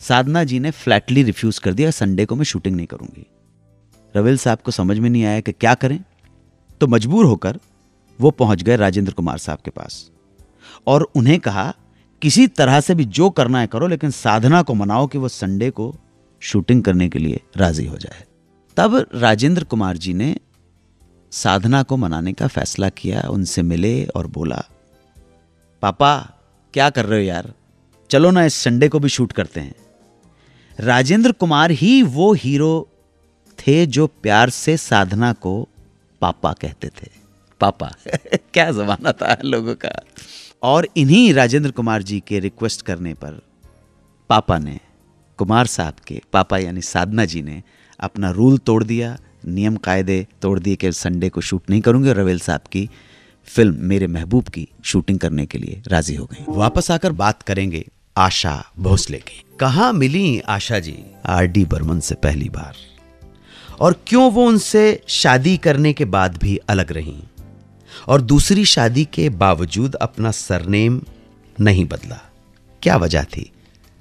साधना जी ने फ्लैटली रिफ्यूज कर दिया, संडे को मैं शूटिंग नहीं करूंगी। रवेल साहब को समझ में नहीं आया कि क्या करें, तो मजबूर होकर वो पहुंच गए राजेंद्र कुमार साहब के पास और उन्हें कहा, किसी तरह से भी जो करना है करो, लेकिन साधना को मनाओ कि वो संडे को शूटिंग करने के लिए राजी हो जाए। तब राजेंद्र कुमार जी ने साधना को मनाने का फैसला किया, उनसे मिले और बोला, पापा क्या कर रहे हो यार, चलो ना इस संडे को भी शूट करते हैं। राजेंद्र कुमार ही वो हीरो थे जो प्यार से साधना को पापा कहते थे। पापा क्या जमाना था लोगों का। और इन्हीं राजेंद्र कुमार जी के रिक्वेस्ट करने पर पापा ने, कुमार साहब के पापा यानी साधना जी ने अपना रूल तोड़ दिया, नियम कायदे तोड़ दिए कि संडे को शूट नहीं करूंगे। रवेल साहब की फिल्म मेरे महबूब की शूटिंग करने के लिए राजी हो गई। वापस आकर बात करेंगे आशा भोसले की। कहाँ मिली आशा जी आर.डी. बर्मन से पहली बार और क्यों वो उनसे शादी करने के बाद भी अलग रहीं और दूसरी शादी के बावजूद अपना सरनेम नहीं बदला। क्या वजह थी,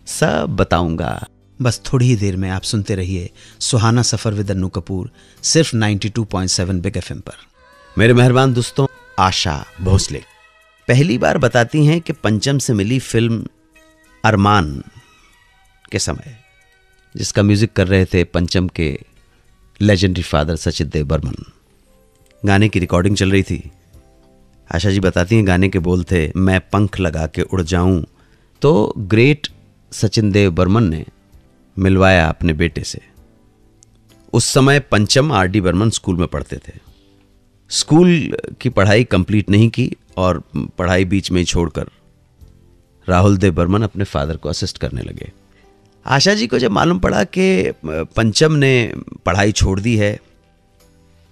सब बताऊंगा। बस थोड़ी ही देर में आप सुनते रहिए सुहाना सफर विद अन्नू कपूर, सिर्फ 92.7 बिग एफएम पर। मेरे मेहरबान दोस्तों, आशा भोसले पहली बार बताती हैं कि पंचम से मिली फिल्म अरमान के समय, जिसका म्यूजिक कर रहे थे पंचम के लेजेंडरी फादर सचिन देव बर्मन। गाने की रिकॉर्डिंग चल रही थी। आशा जी बताती हैं गाने के बोल थे, मैं पंख लगा के उड़ जाऊं। तो ग्रेट सचिन देव बर्मन ने मिलवाया अपने बेटे से। उस समय पंचम आरडी बर्मन स्कूल में पढ़ते थे। स्कूल की पढ़ाई कंप्लीट नहीं की और पढ़ाई बीच में ही छोड़कर राहुल देव बर्मन अपने फादर को असिस्ट करने लगे। आशा जी को जब मालूम पड़ा कि पंचम ने पढ़ाई छोड़ दी है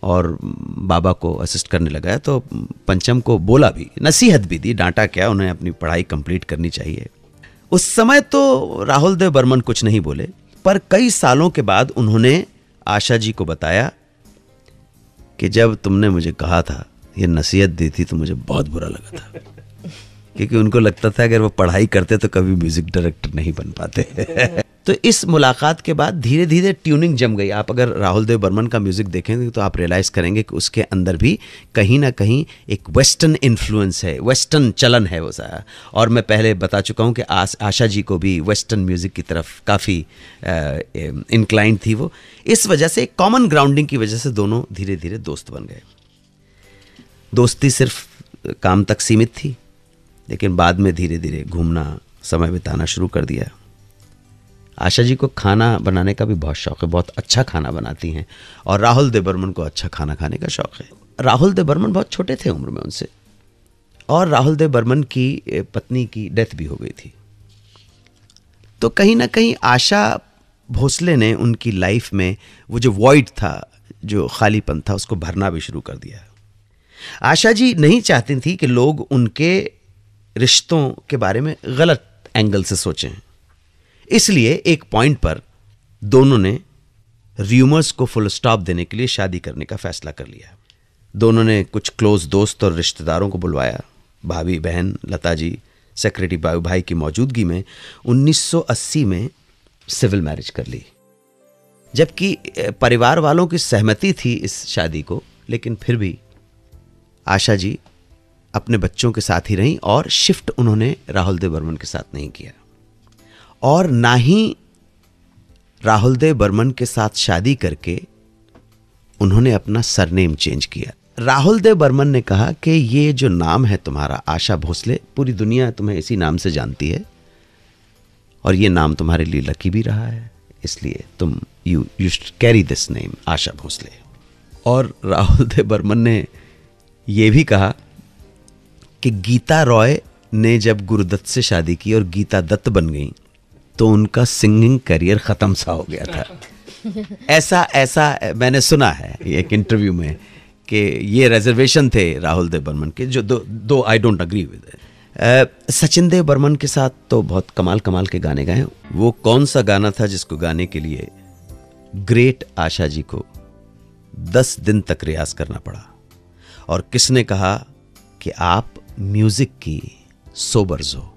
और बाबा को असिस्ट करने लगा है, तो पंचम को बोला भी, नसीहत भी दी, डांटा क्या, उन्हें अपनी पढ़ाई कंप्लीट करनी चाहिए। उस समय तो राहुल देव बर्मन कुछ नहीं बोले, पर कई सालों के बाद उन्होंने आशा जी को बताया कि जब तुमने मुझे कहा था, ये नसीहत दी थी, तो मुझे बहुत बुरा लगा था, क्योंकि उनको लगता था अगर वो पढ़ाई करते तो कभी म्यूजिक डायरेक्टर नहीं बन पाते। तो इस मुलाकात के बाद धीरे धीरे ट्यूनिंग जम गई। आप अगर राहुल देव बर्मन का म्यूजिक देखेंगे तो आप रियलाइज करेंगे कि उसके अंदर भी कहीं ना कहीं एक वेस्टर्न इन्फ्लुएंस है, वेस्टर्न चलन है वो सारा। और मैं पहले बता चुका हूँ कि आशा जी को भी वेस्टर्न म्यूजिक की तरफ काफ़ी इंक्लाइंड थी वो। इस वजह से एक कॉमन ग्राउंडिंग की वजह से दोनों धीरे धीरे दोस्त बन गए। दोस्ती सिर्फ काम तक सीमित थी, लेकिन बाद में धीरे धीरे घूमना, समय बिताना शुरू कर दिया। आशा जी को खाना बनाने का भी बहुत शौक है, बहुत अच्छा खाना बनाती हैं, और राहुल देव बर्मन को अच्छा खाना खाने का शौक है। राहुल देव बर्मन बहुत छोटे थे उम्र में उनसे, और राहुल देव बर्मन की पत्नी की डेथ भी हो गई थी। तो कहीं ना कहीं आशा भोसले ने उनकी लाइफ में वो जो वॉइड था, जो खालीपन था, उसको भरना भी शुरू कर दिया। आशा जी नहीं चाहती थी कि लोग उनके रिश्तों के बारे में गलत एंगल से सोचें, इसलिए एक पॉइंट पर दोनों ने र्यूमर्स को फुल स्टॉप देने के लिए शादी करने का फैसला कर लिया। दोनों ने कुछ क्लोज दोस्त और रिश्तेदारों को बुलवाया, भाभी बहन लता जी, सेक्रेटरी बाबू भाई की मौजूदगी में 1980 में सिविल मैरिज कर ली। जबकि परिवार वालों की सहमति थी इस शादी को, लेकिन फिर भी आशा जी अपने बच्चों के साथ ही रहीं और शिफ्ट उन्होंने राहुल देव बर्मन के साथ नहीं किया, और ना ही राहुल देव बर्मन के साथ शादी करके उन्होंने अपना सरनेम चेंज किया। राहुल देव बर्मन ने कहा कि ये जो नाम है तुम्हारा आशा भोसले, पूरी दुनिया तुम्हें इसी नाम से जानती है और ये नाम तुम्हारे लिए लकी भी रहा है, इसलिए तुम you carry this name Asha Bhosle. और राहुल देव बर्मन ने यह भी कहा कि गीता रॉय ने जब गुरुदत्त से शादी की और गीता दत्त बन गई तो उनका सिंगिंग करियर खत्म सा हो गया था। ऐसा मैंने सुना है एक इंटरव्यू में कि ये रिजर्वेशन थे राहुल देव बर्मन के, जो दो I don't agree with. Sachin Dev Burman के साथ तो बहुत कमाल के गाने गाए। वो कौन सा गाना था जिसको गाने के लिए ग्रेट आशा जी को 10 दिन तक रियाज करना पड़ा, और किसने कहा कि आप म्यूजिक की सोबर्स हो,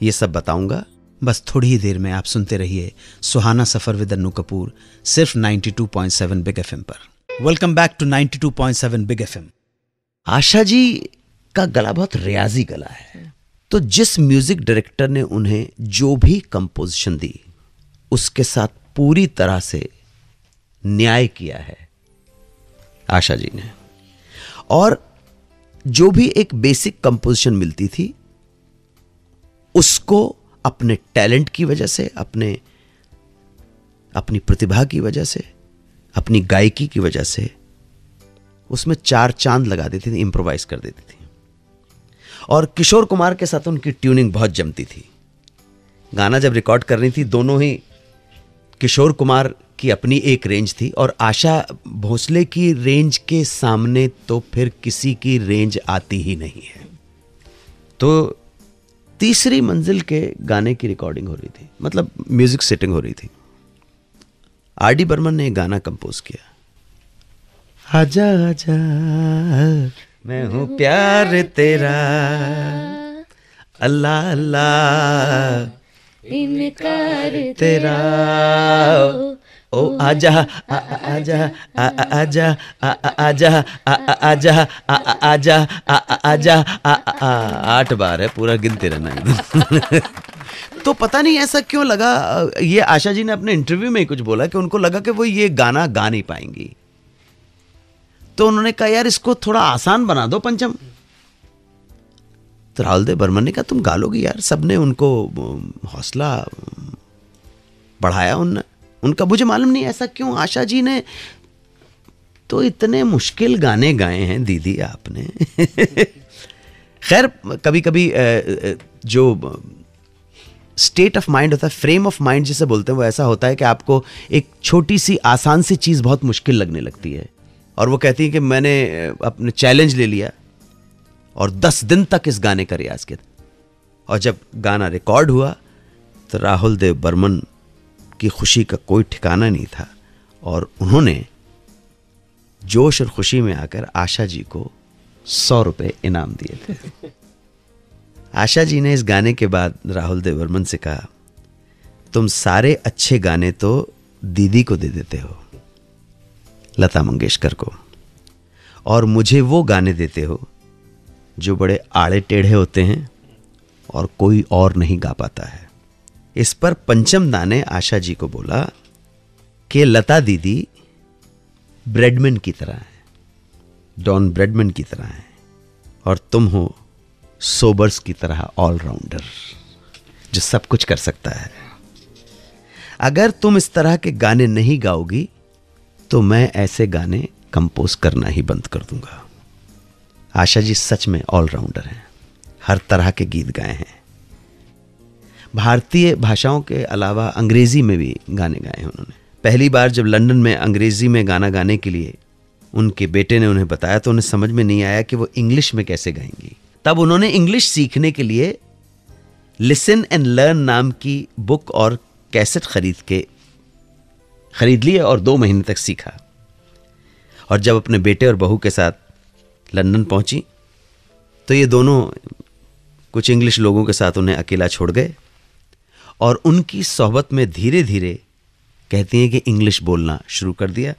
ये सब बताऊंगा। बस थोड़ी ही देर में आप सुनते रहिए सुहाना सफर विद अन्नू कपूर, सिर्फ 92.7 बिग एफएम पर। Welcome back to 92.7 big FM. Asha ji का गला बहुत रियाजी गला है, तो जिस म्यूजिक डायरेक्टर ने उन्हें जो भी कंपोजिशन दी उसके साथ पूरी तरह से न्याय किया है आशा जी ने। और जो भी एक बेसिक कंपोजिशन मिलती थी उसको अपने टैलेंट की वजह से, अपनी प्रतिभा की वजह से, अपनी गायकी की वजह से उसमें 4 चांद लगा देती थी, इम्प्रोवाइज कर देती थी। और किशोर कुमार के साथ उनकी ट्यूनिंग बहुत जमती थी। गाना जब रिकॉर्ड कर रही थी, दोनों ही, किशोर कुमार की अपनी एक रेंज थी और आशा भोसले की रेंज के सामने तो फिर किसी की रेंज आती ही नहीं है। तो तीसरी मंजिल के गाने की रिकॉर्डिंग हो रही थी, मतलब म्यूजिक सेटिंग हो रही थी। आरडी बर्मन ने गाना कंपोज किया, आजा आजा मैं हूँ प्यार तेरा, अल्लाह अल्लाह इनकार तेरा, ओ आजा आजा आजा आजा आजा आजा आजा 8 बार है, पूरा गिनते रहना एकदम। तो पता नहीं ऐसा क्यों लगा, ये आशा जी ने अपने इंटरव्यू में ही कुछ बोला कि उनको लगा कि वो ये गाना गा नहीं पाएंगी, तो उन्होंने कहा यार इसको थोड़ा आसान बना दो पंचम। तो राहुल देव बर्मन ने कहा तुम गा लोगी यार। सबने उनको हौसला बढ़ाया, उनका मुझे मालूम नहीं ऐसा क्यों। आशा जी ने तो इतने मुश्किल गाने गाए हैं दीदी आपने। खैर कभी कभी जो स्टेट ऑफ माइंड होता है, फ्रेम ऑफ माइंड जिसे बोलते हैं, वो ऐसा होता है कि आपको एक छोटी सी आसान सी चीज़ बहुत मुश्किल लगने लगती है। और वो कहती है कि मैंने अपने चैलेंज ले लिया और 10 दिन तक इस गाने का रियाज किया, और जब गाना रिकॉर्ड हुआ तो राहुल देव बर्मन की खुशी का कोई ठिकाना नहीं था, और उन्होंने जोश और खुशी में आकर आशा जी को 100 रुपये इनाम दिए थे। आशा जी ने इस गाने के बाद राहुल देव बर्मन से कहा तुम सारे अच्छे गाने तो दीदी को दे देते हो, लता मंगेशकर को, और मुझे वो गाने देते हो जो बड़े आड़े टेढ़े होते हैं और कोई और नहीं गा पाता है। इस पर पंचम दा ने आशा जी को बोला कि लता दीदी ब्रेडमैन की तरह है, डॉन ब्रेडमैन की तरह है, और तुम हो सोबर्स की तरह ऑलराउंडर जो सब कुछ कर सकता है। अगर तुम इस तरह के गाने नहीं गाओगी तो मैं ऐसे गाने कंपोज करना ही बंद कर दूंगा। आशा जी सच में ऑलराउंडर हैं, हर तरह के गीत गाए हैं। भारतीय भाषाओं के अलावा अंग्रेजी में भी गाने गाए हैं उन्होंने। पहली बार जब लंदन में अंग्रेजी में गाना गाने के लिए उनके बेटे ने उन्हें बताया तो उन्हें समझ में नहीं आया कि वो इंग्लिश में कैसे गाएंगी। तब उन्होंने इंग्लिश सीखने के लिए लिसन एंड लर्न नाम की बुक और कैसेट खरीद लिए और 2 महीने तक सीखा। और जब अपने बेटे और बहू के साथ लंदन पहुंची तो ये दोनों कुछ इंग्लिश लोगों के साथ उन्हें अकेला छोड़ गए, और उनकी सोहबत में धीरे धीरे कहती हैं कि इंग्लिश बोलना शुरू कर दिया,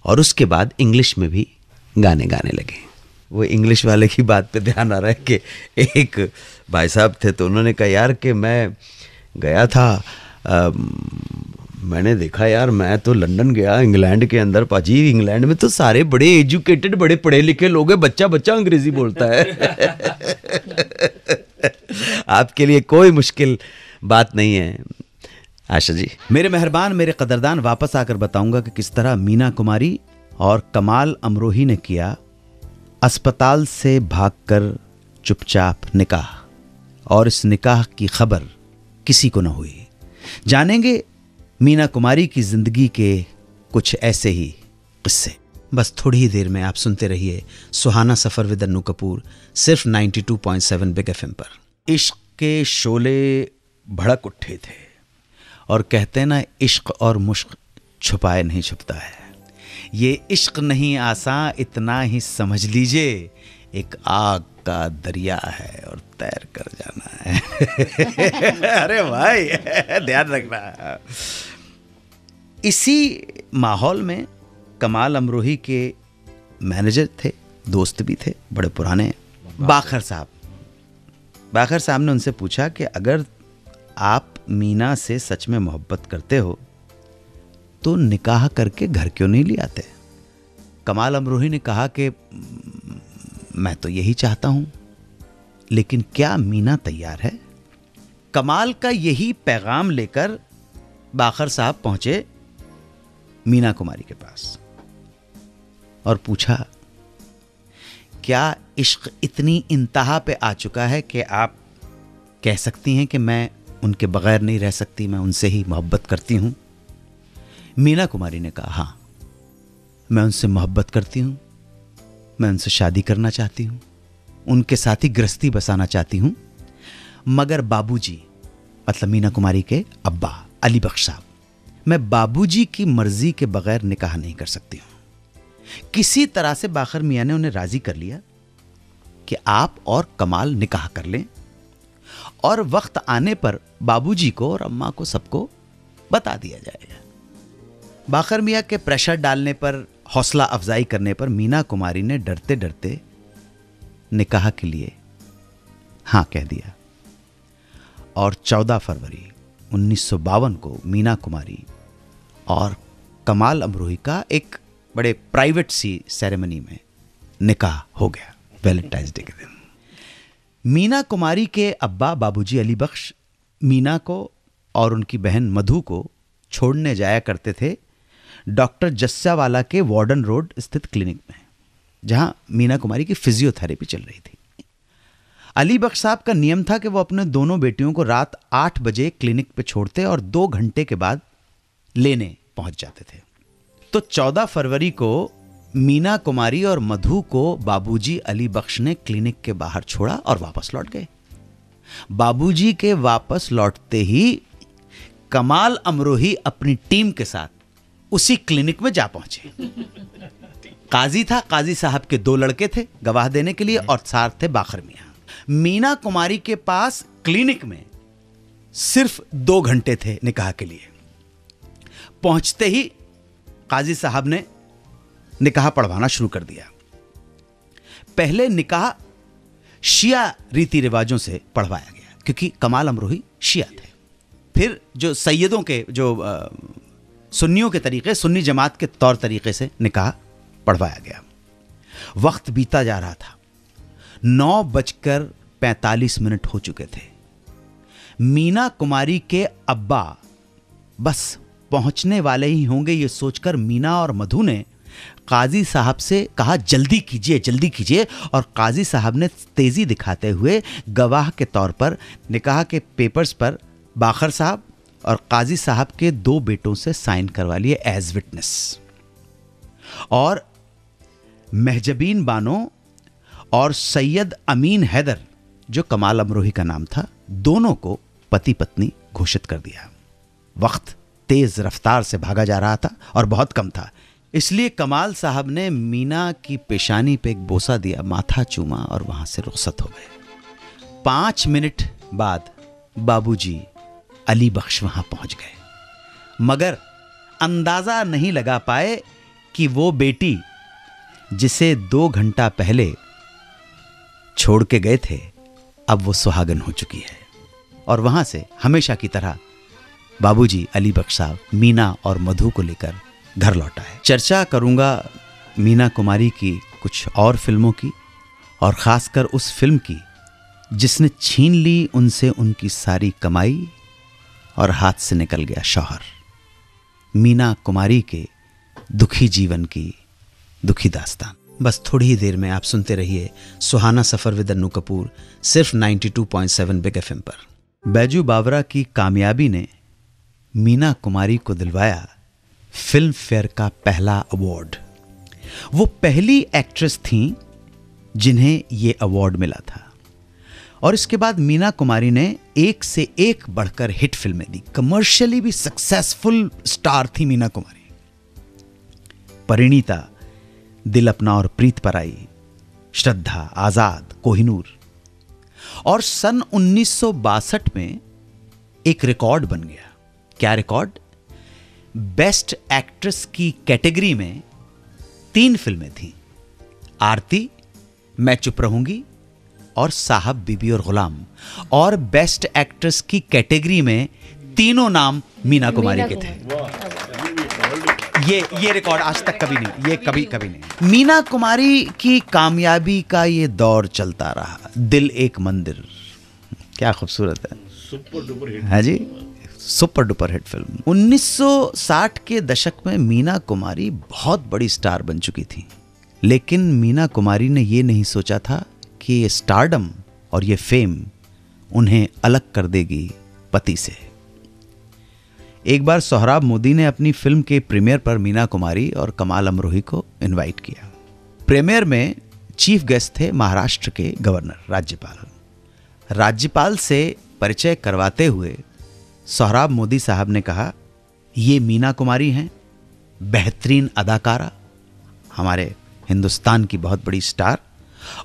और उसके बाद इंग्लिश में भी गाने गाने लगे। वो इंग्लिश वाले की बात पे ध्यान आ रहा है कि एक भाई साहब थे तो उन्होंने कहा यार कि मैं गया था, मैंने देखा यार, मैं तो लंदन गया इंग्लैंड के अंदर, पाजी इंग्लैंड में तो सारे बड़े एजुकेटेड बड़े पढ़े लिखे लोग हैं, बच्चा बच्चा अंग्रेजी बोलता है। आपके लिए कोई मुश्किल बात नहीं है आशा जी। मेरे मेहरबान, मेरे कदरदान, वापस आकर बताऊंगा कि किस तरह मीना कुमारी और कमाल अमरोही ने किया अस्पताल से भागकर चुपचाप निकाह, और इस निकाह की खबर किसी को न हुई। जानेंगे मीना कुमारी की जिंदगी के कुछ ऐसे ही किस्से। बस थोड़ी ही देर में आप सुनते रहिए सुहाना सफर विद अन्नू कपूर, सिर्फ 92.7 बिग एफएम पर। इश्क के शोले भड़क उठे थे, और कहते ना इश्क और मुश्क छुपाए नहीं छुपता है। ये इश्क नहीं आसान, इतना ही समझ लीजिए, एक आग का दरिया है और तैर कर जाना है। अरे भाई ध्यान रखना। इसी माहौल में कमाल अमरोही के मैनेजर थे, दोस्त भी थे बड़े पुराने, बाखर साहब ने उनसे पूछा कि अगर आप मीना से सच में मोहब्बत करते हो तो निकाह करके घर क्यों नहीं ले आते। कमाल अमरोही ने कहा कि मैं तो यही चाहता हूं, लेकिन क्या मीना तैयार है। कमाल का यही पैगाम लेकर बाखर साहब पहुंचे मीना कुमारी के पास और पूछा, क्या इश्क इतनी इंतहा पे आ चुका है कि आप कह सकती हैं कि मैं उनके बगैर नहीं रह सकती, मैं उनसे ही मोहब्बत करती हूं। मीना कुमारी ने कहा, हाँ मैं उनसे मोहब्बत करती हूं, मैं उनसे शादी करना चाहती हूं, उनके साथ ही गृहस्थी बसाना चाहती हूं, मगर बाबूजी, मतलब मीना कुमारी के अब्बा अली बख्श साहब, मैं बाबूजी की मर्जी के बगैर निकाह नहीं कर सकती हूं। किसी तरह से बाखर मियां ने उन्हें राजी कर लिया कि आप और कमाल निकाह कर लें और वक्त आने पर बाबूजी को और अम्मा को सबको बता दिया जाएगा। बाखर मियां के प्रेशर डालने पर, हौसला अफजाई करने पर मीना कुमारी ने डरते डरते निकाह के लिए हां कह दिया और 14 फरवरी 1952 को मीना कुमारी और कमाल अमरोही का एक बड़े प्राइवेट सी सेरेमनी में निकाह हो गया, वैलेंटाइंस डे के दिन। मीना कुमारी के अब्बा बाबूजी अली बख्श मीना को और उनकी बहन मधु को छोड़ने जाया करते थे डॉक्टर जस्सावाला के वार्डन रोड स्थित क्लिनिक में, जहां मीना कुमारी की फिजियोथेरेपी चल रही थी। अली बख्श साहब का नियम था कि वो अपने दोनों बेटियों को रात 8 बजे क्लिनिक पे छोड़ते और 2 घंटे के बाद लेने पहुंच जाते थे। तो 14 फरवरी को मीना कुमारी और मधु को बाबूजी अली बख्श ने क्लिनिक के बाहर छोड़ा और वापस लौट गए। बाबूजी के वापस लौटते ही कमाल अमरोही अपनी टीम के साथ उसी क्लिनिक में जा पहुंचे। काजी था, काजी साहब के 2 लड़के थे गवाह देने के लिए और साथ थे बाखर मियां। मीना कुमारी के पास क्लिनिक में सिर्फ 2 घंटे थे निकाह के लिए। पहुंचते ही काजी साहब ने निकाह पढ़वाना शुरू कर दिया। पहले निकाह शिया रीति रिवाजों से पढ़वाया गया क्योंकि कमाल अमरोही शिया थे। फिर जो सैयदों के जो सुन्नियों के तरीके, सुन्नी जमात के तौर तरीके से निकाह पढ़वाया गया। वक्त बीता जा रहा था, 9:45 हो चुके थे। मीना कुमारी के अब्बा बस पहुंचने वाले ही होंगे ये सोचकर मीना और मधु ने काजी साहब से कहा जल्दी कीजिए, जल्दी कीजिए, और काजी साहब ने तेजी दिखाते हुए गवाह के तौर पर निकाह के पेपर्स पर बाखर साहब और काजी साहब के 2 बेटों से साइन करवा लिए एज विटनेस। और महजबीन बानो और सैयद अमीन हैदर, जो कमाल अमरोही का नाम था, दोनों को पति पत्नी घोषित कर दिया। वक्त तेज रफ्तार से भागा जा रहा था और बहुत कम था, इसलिए कमाल साहब ने मीना की पेशानी पे एक बोसा दिया, माथा चूमा और वहां से रुखसत हो गए। 5 मिनट बाद बाबूजी अली बख्श वहां पहुंच गए, मगर अंदाजा नहीं लगा पाए कि वो बेटी जिसे 2 घंटा पहले छोड़ के गए थे अब वो सुहागन हो चुकी है। और वहां से हमेशा की तरह बाबूजी अली बख्श साहब मीना और मधु को लेकर घर लौटा है। चर्चा करूंगा मीना कुमारी की कुछ और फिल्मों की, और खासकर उस फिल्म की जिसने छीन ली उनसे उनकी सारी कमाई और हाथ से निकल गया शौहर। मीना कुमारी के दुखी जीवन की दुखी दास्तान। बस थोड़ी ही देर में आप सुनते रहिए सुहाना सफर विद अन्नू कपूर, सिर्फ 92.7 बिग एफएम पर। बैजू बावरा की कामयाबी ने मीना कुमारी को दिलवाया फिल्म फेयर का पहला अवार्ड। वो पहली एक्ट्रेस थीं जिन्हें ये अवार्ड मिला था, और इसके बाद मीना कुमारी ने एक से एक बढ़कर हिट फिल्में दी। कमर्शियली भी सक्सेसफुल स्टार थी मीना कुमारी। परिणीता, दिल अपना और प्रीत पराई, श्रद्धा, आजाद, कोहिनूर। और सन 1962 में एक रिकॉर्ड बन गया। क्या रिकॉर्ड? बेस्ट एक्ट्रेस की कैटेगरी में 3 फिल्में थीं, आरती, मैं चुप रहूंगी और साहब, बीबी और गुलाम। और बेस्ट एक्ट्रेस की कैटेगरी में तीनों नाम मीना कुमारी के थे। ये रिकॉर्ड आज तक कभी नहीं, ये कभी नहीं। मीना कुमारी की कामयाबी का ये दौर चलता रहा। दिल एक मंदिर, क्या खूबसूरत है, सुपर डुपर हिट है जी, सुपर डुपर हिट फिल्म। 1960 के दशक में मीना कुमारी बहुत बड़ी स्टार बन चुकी थी, लेकिन मीना कुमारी ने यह नहीं सोचा था कि ये स्टारडम और ये फेम उन्हें अलग कर देगी पति से। एक बार सोहराब मोदी ने अपनी फिल्म के प्रीमियर पर मीना कुमारी और कमाल अमरोही को इनवाइट किया। प्रीमियर में चीफ गेस्ट थे महाराष्ट्र के गवर्नर, राज्यपाल। राज्यपाल से परिचय करवाते हुए सोहराब मोदी साहब ने कहा, ये मीना कुमारी हैं, बेहतरीन अदाकारा, हमारे हिंदुस्तान की बहुत बड़ी स्टार,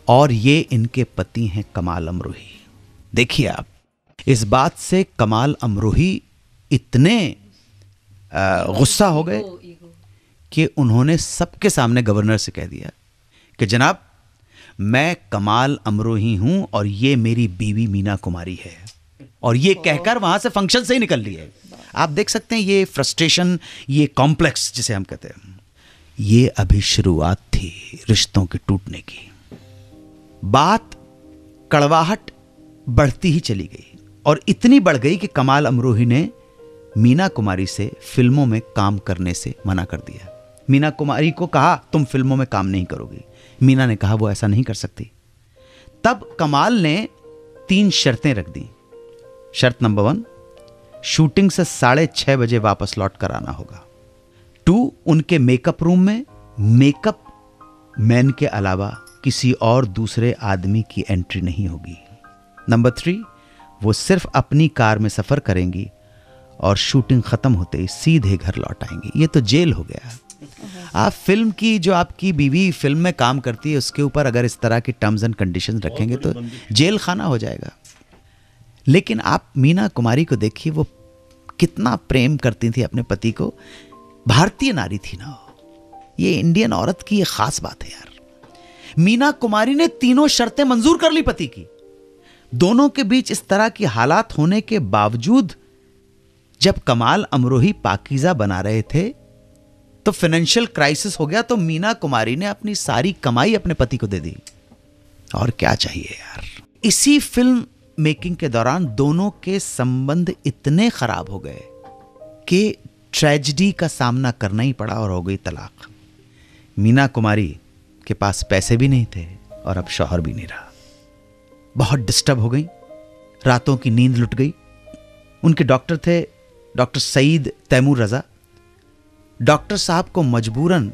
और ये इनके पति हैं कमाल अमरोही। देखिए आप, इस बात से कमाल अमरोही इतने गुस्सा हो गए कि उन्होंने सबके सामने गवर्नर से कह दिया कि जनाब, मैं कमाल अमरोही हूं और ये मेरी बीवी मीना कुमारी है, और ये कहकर वहां से फंक्शन से ही निकल लिए। आप देख सकते हैं ये फ्रस्ट्रेशन, ये कॉम्प्लेक्स जिसे हम कहते हैं, ये अभी शुरुआत थी रिश्तों के टूटने की। बात कड़वाहट बढ़ती ही चली गई, और इतनी बढ़ गई कि कमाल अमरोही ने मीना कुमारी से फिल्मों में काम करने से मना कर दिया। मीना कुमारी को कहा तुम फिल्मों में काम नहीं करोगी। मीना ने कहा वो ऐसा नहीं कर सकती। तब कमाल ने 3 शर्तें रख दी। शर्त नंबर 1, शूटिंग से 6:30 बजे वापस लौट कर आना होगा। 2, उनके मेकअप रूम में मेकअप मैन के अलावा किसी और दूसरे आदमी की एंट्री नहीं होगी। नंबर 3, वो सिर्फ अपनी कार में सफर करेंगी और शूटिंग खत्म होते ही सीधे घर लौट आएंगी। ये तो जेल हो गया। आप फिल्म की, जो आपकी बीवी फिल्म में काम करती है, उसके ऊपर अगर इस तरह की टर्म्स एंड कंडीशंस रखेंगे तो जेल खाना हो जाएगा। लेकिन आप मीना कुमारी को देखिए, वो कितना प्रेम करती थी अपने पति को। भारतीय नारी थी ना, ये इंडियन औरत की ये खास बात है यार। मीना कुमारी ने 3 शर्तें मंजूर कर ली पति की। दोनों के बीच इस तरह की हालात होने के बावजूद जब कमाल अमरोही पाकीज़ा बना रहे थे तो फाइनेंशियल क्राइसिस हो गया, तो मीना कुमारी ने अपनी सारी कमाई अपने पति को दे दी। और क्या चाहिए यार। इसी फिल्म मेकिंग के दौरान दोनों के संबंध इतने खराब हो गए कि ट्रेजेडी का सामना करना ही पड़ा और हो गई तलाक। मीना कुमारी के पास पैसे भी नहीं थे और अब शौहर भी नहीं रहा। बहुत डिस्टर्ब हो गई, रातों की नींद लुट गई। उनके डॉक्टर थे डॉक्टर सईद तैमूर रजा। डॉक्टर साहब को मजबूरन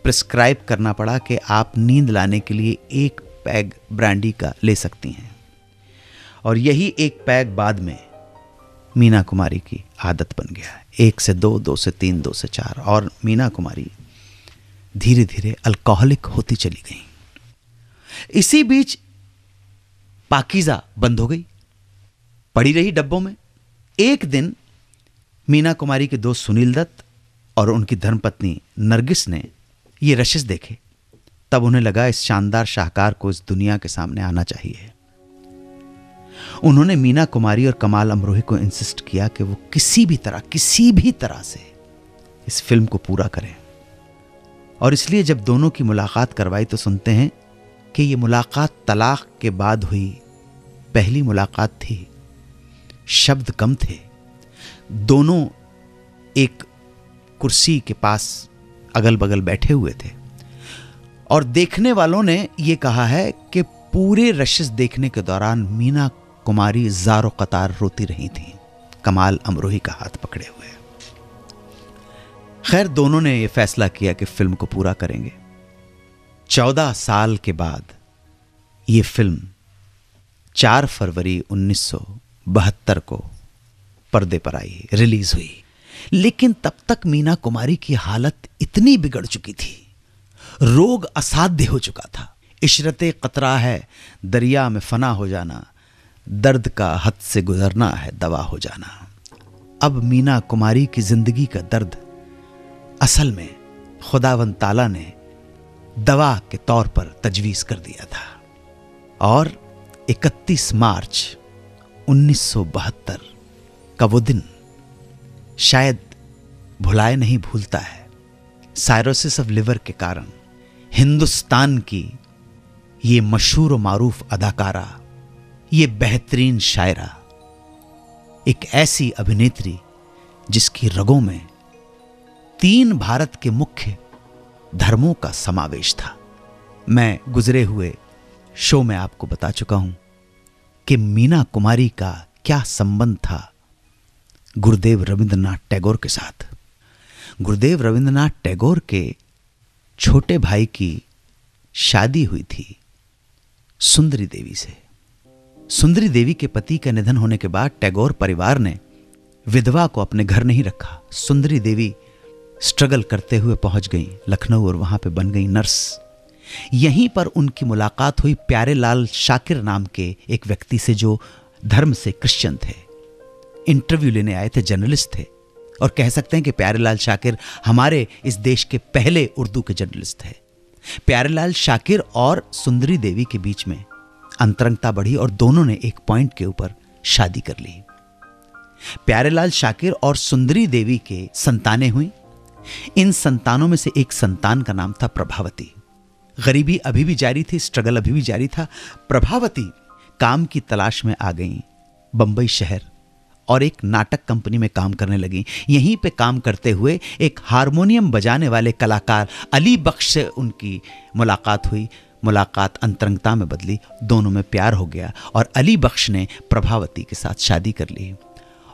प्रिस्क्राइब करना पड़ा कि आप नींद लाने के लिए 1 पैग ब्रांडी का ले सकती हैं, और यही 1 पैग बाद में मीना कुमारी की आदत बन गया। 1 से 2, 2 से 3, 2 से 4, और मीना कुमारी धीरे धीरे अल्कोहलिक होती चली गई। इसी बीच पाकीज़ा बंद हो गई, पड़ी रही डब्बों में। एक दिन मीना कुमारी के दोस्त सुनील दत्त और उनकी धर्मपत्नी नरगिस ने ये रशिस देखे। तब उन्हें लगा इस शानदार शाहकार को इस दुनिया के सामने आना चाहिए। उन्होंने मीना कुमारी और कमाल अमरोही को इंसिस्ट किया कि वो किसी भी तरह से इस फिल्म को पूरा करें। और इसलिए जब दोनों की मुलाकात करवाई तो सुनते हैं कि ये मुलाकात तलाक के बाद हुई पहली मुलाकात थी। शब्द कम थे, दोनों एक कुर्सी के पास अगल बगल बैठे हुए थे, और देखने वालों ने यह कहा है कि पूरे रशिस देखने के दौरान मीना कुमारी ज़ारो कतार रोती रही थी, कमाल अमरोही का हाथ पकड़े हुए। खैर, दोनों ने यह फैसला किया कि फिल्म को पूरा करेंगे। 14 साल के बाद यह फिल्म 4 फरवरी 1972 को पर्दे पर आई, रिलीज हुई। लेकिन तब तक मीना कुमारी की हालत इतनी बिगड़ चुकी थी, रोग असाध्य हो चुका था। इशरते कतरा है दरिया में फना हो जाना, दर्द का हद से गुजरना है दवा हो जाना। अब मीना कुमारी की जिंदगी का दर्द असल में खुदावंद ताला ने दवा के तौर पर तजवीज़ कर दिया था। और 31 मार्च 1972 का वो दिन शायद भुलाए नहीं भूलता है। साइरोसिस ऑफ लिवर के कारण हिंदुस्तान की ये मशहूर और मारूफ अदाकारा, ये बेहतरीन शायरा, एक ऐसी अभिनेत्री जिसकी रगों में 3 भारत के मुख्य धर्मों का समावेश था। मैं गुजरे हुए शो में आपको बता चुका हूं कि मीना कुमारी का क्या संबंध था गुरुदेव रविंद्रनाथ टैगोर के साथ। गुरुदेव रविंद्रनाथ टैगोर के छोटे भाई की शादी हुई थी सुंदरी देवी से। सुंदरी देवी के पति का निधन होने के बाद टैगोर परिवार ने विधवा को अपने घर नहीं रखा। सुंदरी देवी स्ट्रगल करते हुए पहुंच गई लखनऊ और वहां पे बन गई नर्स। यहीं पर उनकी मुलाकात हुई प्यारेलाल शाकिर नाम के एक व्यक्ति से जो धर्म से क्रिश्चियन थे, इंटरव्यू लेने आए थे, जर्नलिस्ट थे, और कह सकते हैं कि प्यारेलाल शाकिर हमारे इस देश के पहले उर्दू के जर्नलिस्ट थे। प्यारेलाल शाकिर और सुंदरी देवी के बीच में अंतरंगता बढ़ी और दोनों ने एक पॉइंट के ऊपर शादी कर ली। प्यारेलाल शाकिर और सुंदरी देवी के संतानें हुई। इन संतानों में से एक संतान का नाम था प्रभावती। गरीबी अभी भी जारी थी, स्ट्रगल अभी भी जारी था। प्रभावती काम की तलाश में आ गई बंबई शहर और एक नाटक कंपनी में काम करने लगी। यहीं पे काम करते हुए एक हारमोनियम बजाने वाले कलाकार अली बख्श से उनकी मुलाकात हुई। मुलाकात अंतरंगता में बदली, दोनों में प्यार हो गया और अली बख्श ने प्रभावती के साथ शादी कर ली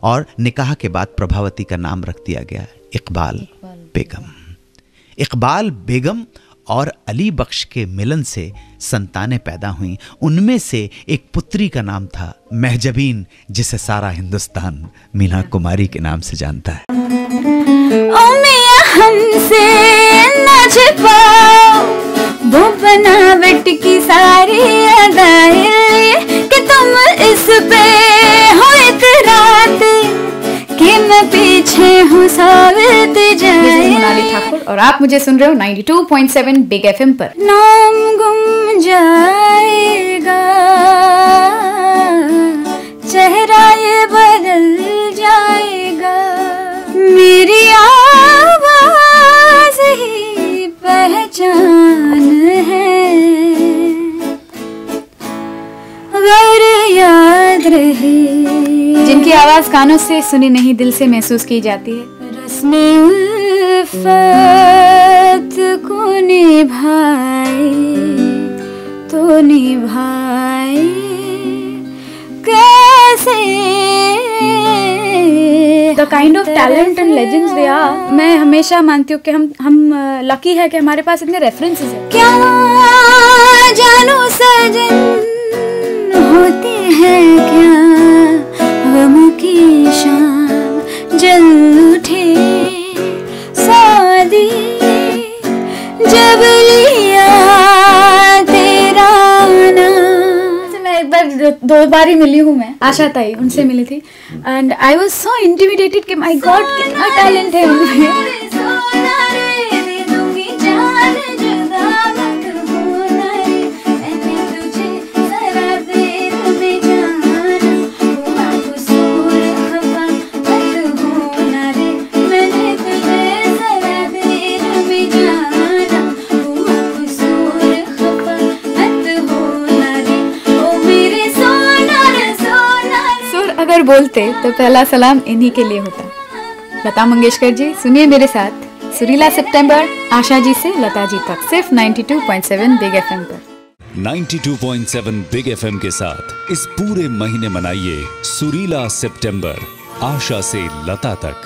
और निकाह के बाद प्रभावती का नाम रख दिया गया इकबाल बेगम। इकबाल बेगम और अली बख्श के मिलन से संतानें पैदा हुईं। उनमें से एक पुत्री का नाम था महजबीन, जिसे सारा हिंदुस्तान मीना कुमारी के नाम से जानता है। ओ मियां हमसे न छिपाओ वो बनावट की सारी अदाएं कि तुम इस पे हो इतरात कि मैं पीछे हूँ साबित जाए। मोनाली ठाकुर और आप मुझे सुन रहे हो 92.7 बिग एफएम पर। नाम गुम जाएगा, चेहरा ये बदल जाएगा, मेरी आवाज ही पहचान है, अगर याद रहे। जिनकी आवाज कानों से सुनी नहीं दिल से महसूस की जाती है। रस्मे उल्फत को निभाए तो निभाए कैसे। The kind of talent and legends they are, मैं हमेशा मानती हूँ कि हम लकी है कि हमारे पास इतने रेफरेंसेस हैं। क्या जानू सजन होते हैं क्या गम की शाम जल उठे सादी जब लिया तेरा नाम। मैं एक बार 2 बार ही मिली हूँ, मैं आशा ताई उनसे मिली थी and I was so intimidated कि माय गॉड कितना टैलेंट है उनमें। अगर बोलते तो पहला सलाम इन्हीं के लिए होता। लता मंगेशकर जी, सुनिए मेरे साथ सुरीला सितंबर, आशा जी से लता जी तक, सिर्फ 92.7 बिग एफएम पर। 92.7 बिग एफएम के साथ इस पूरे महीने मनाइए सुरीला सितंबर, आशा से लता तक।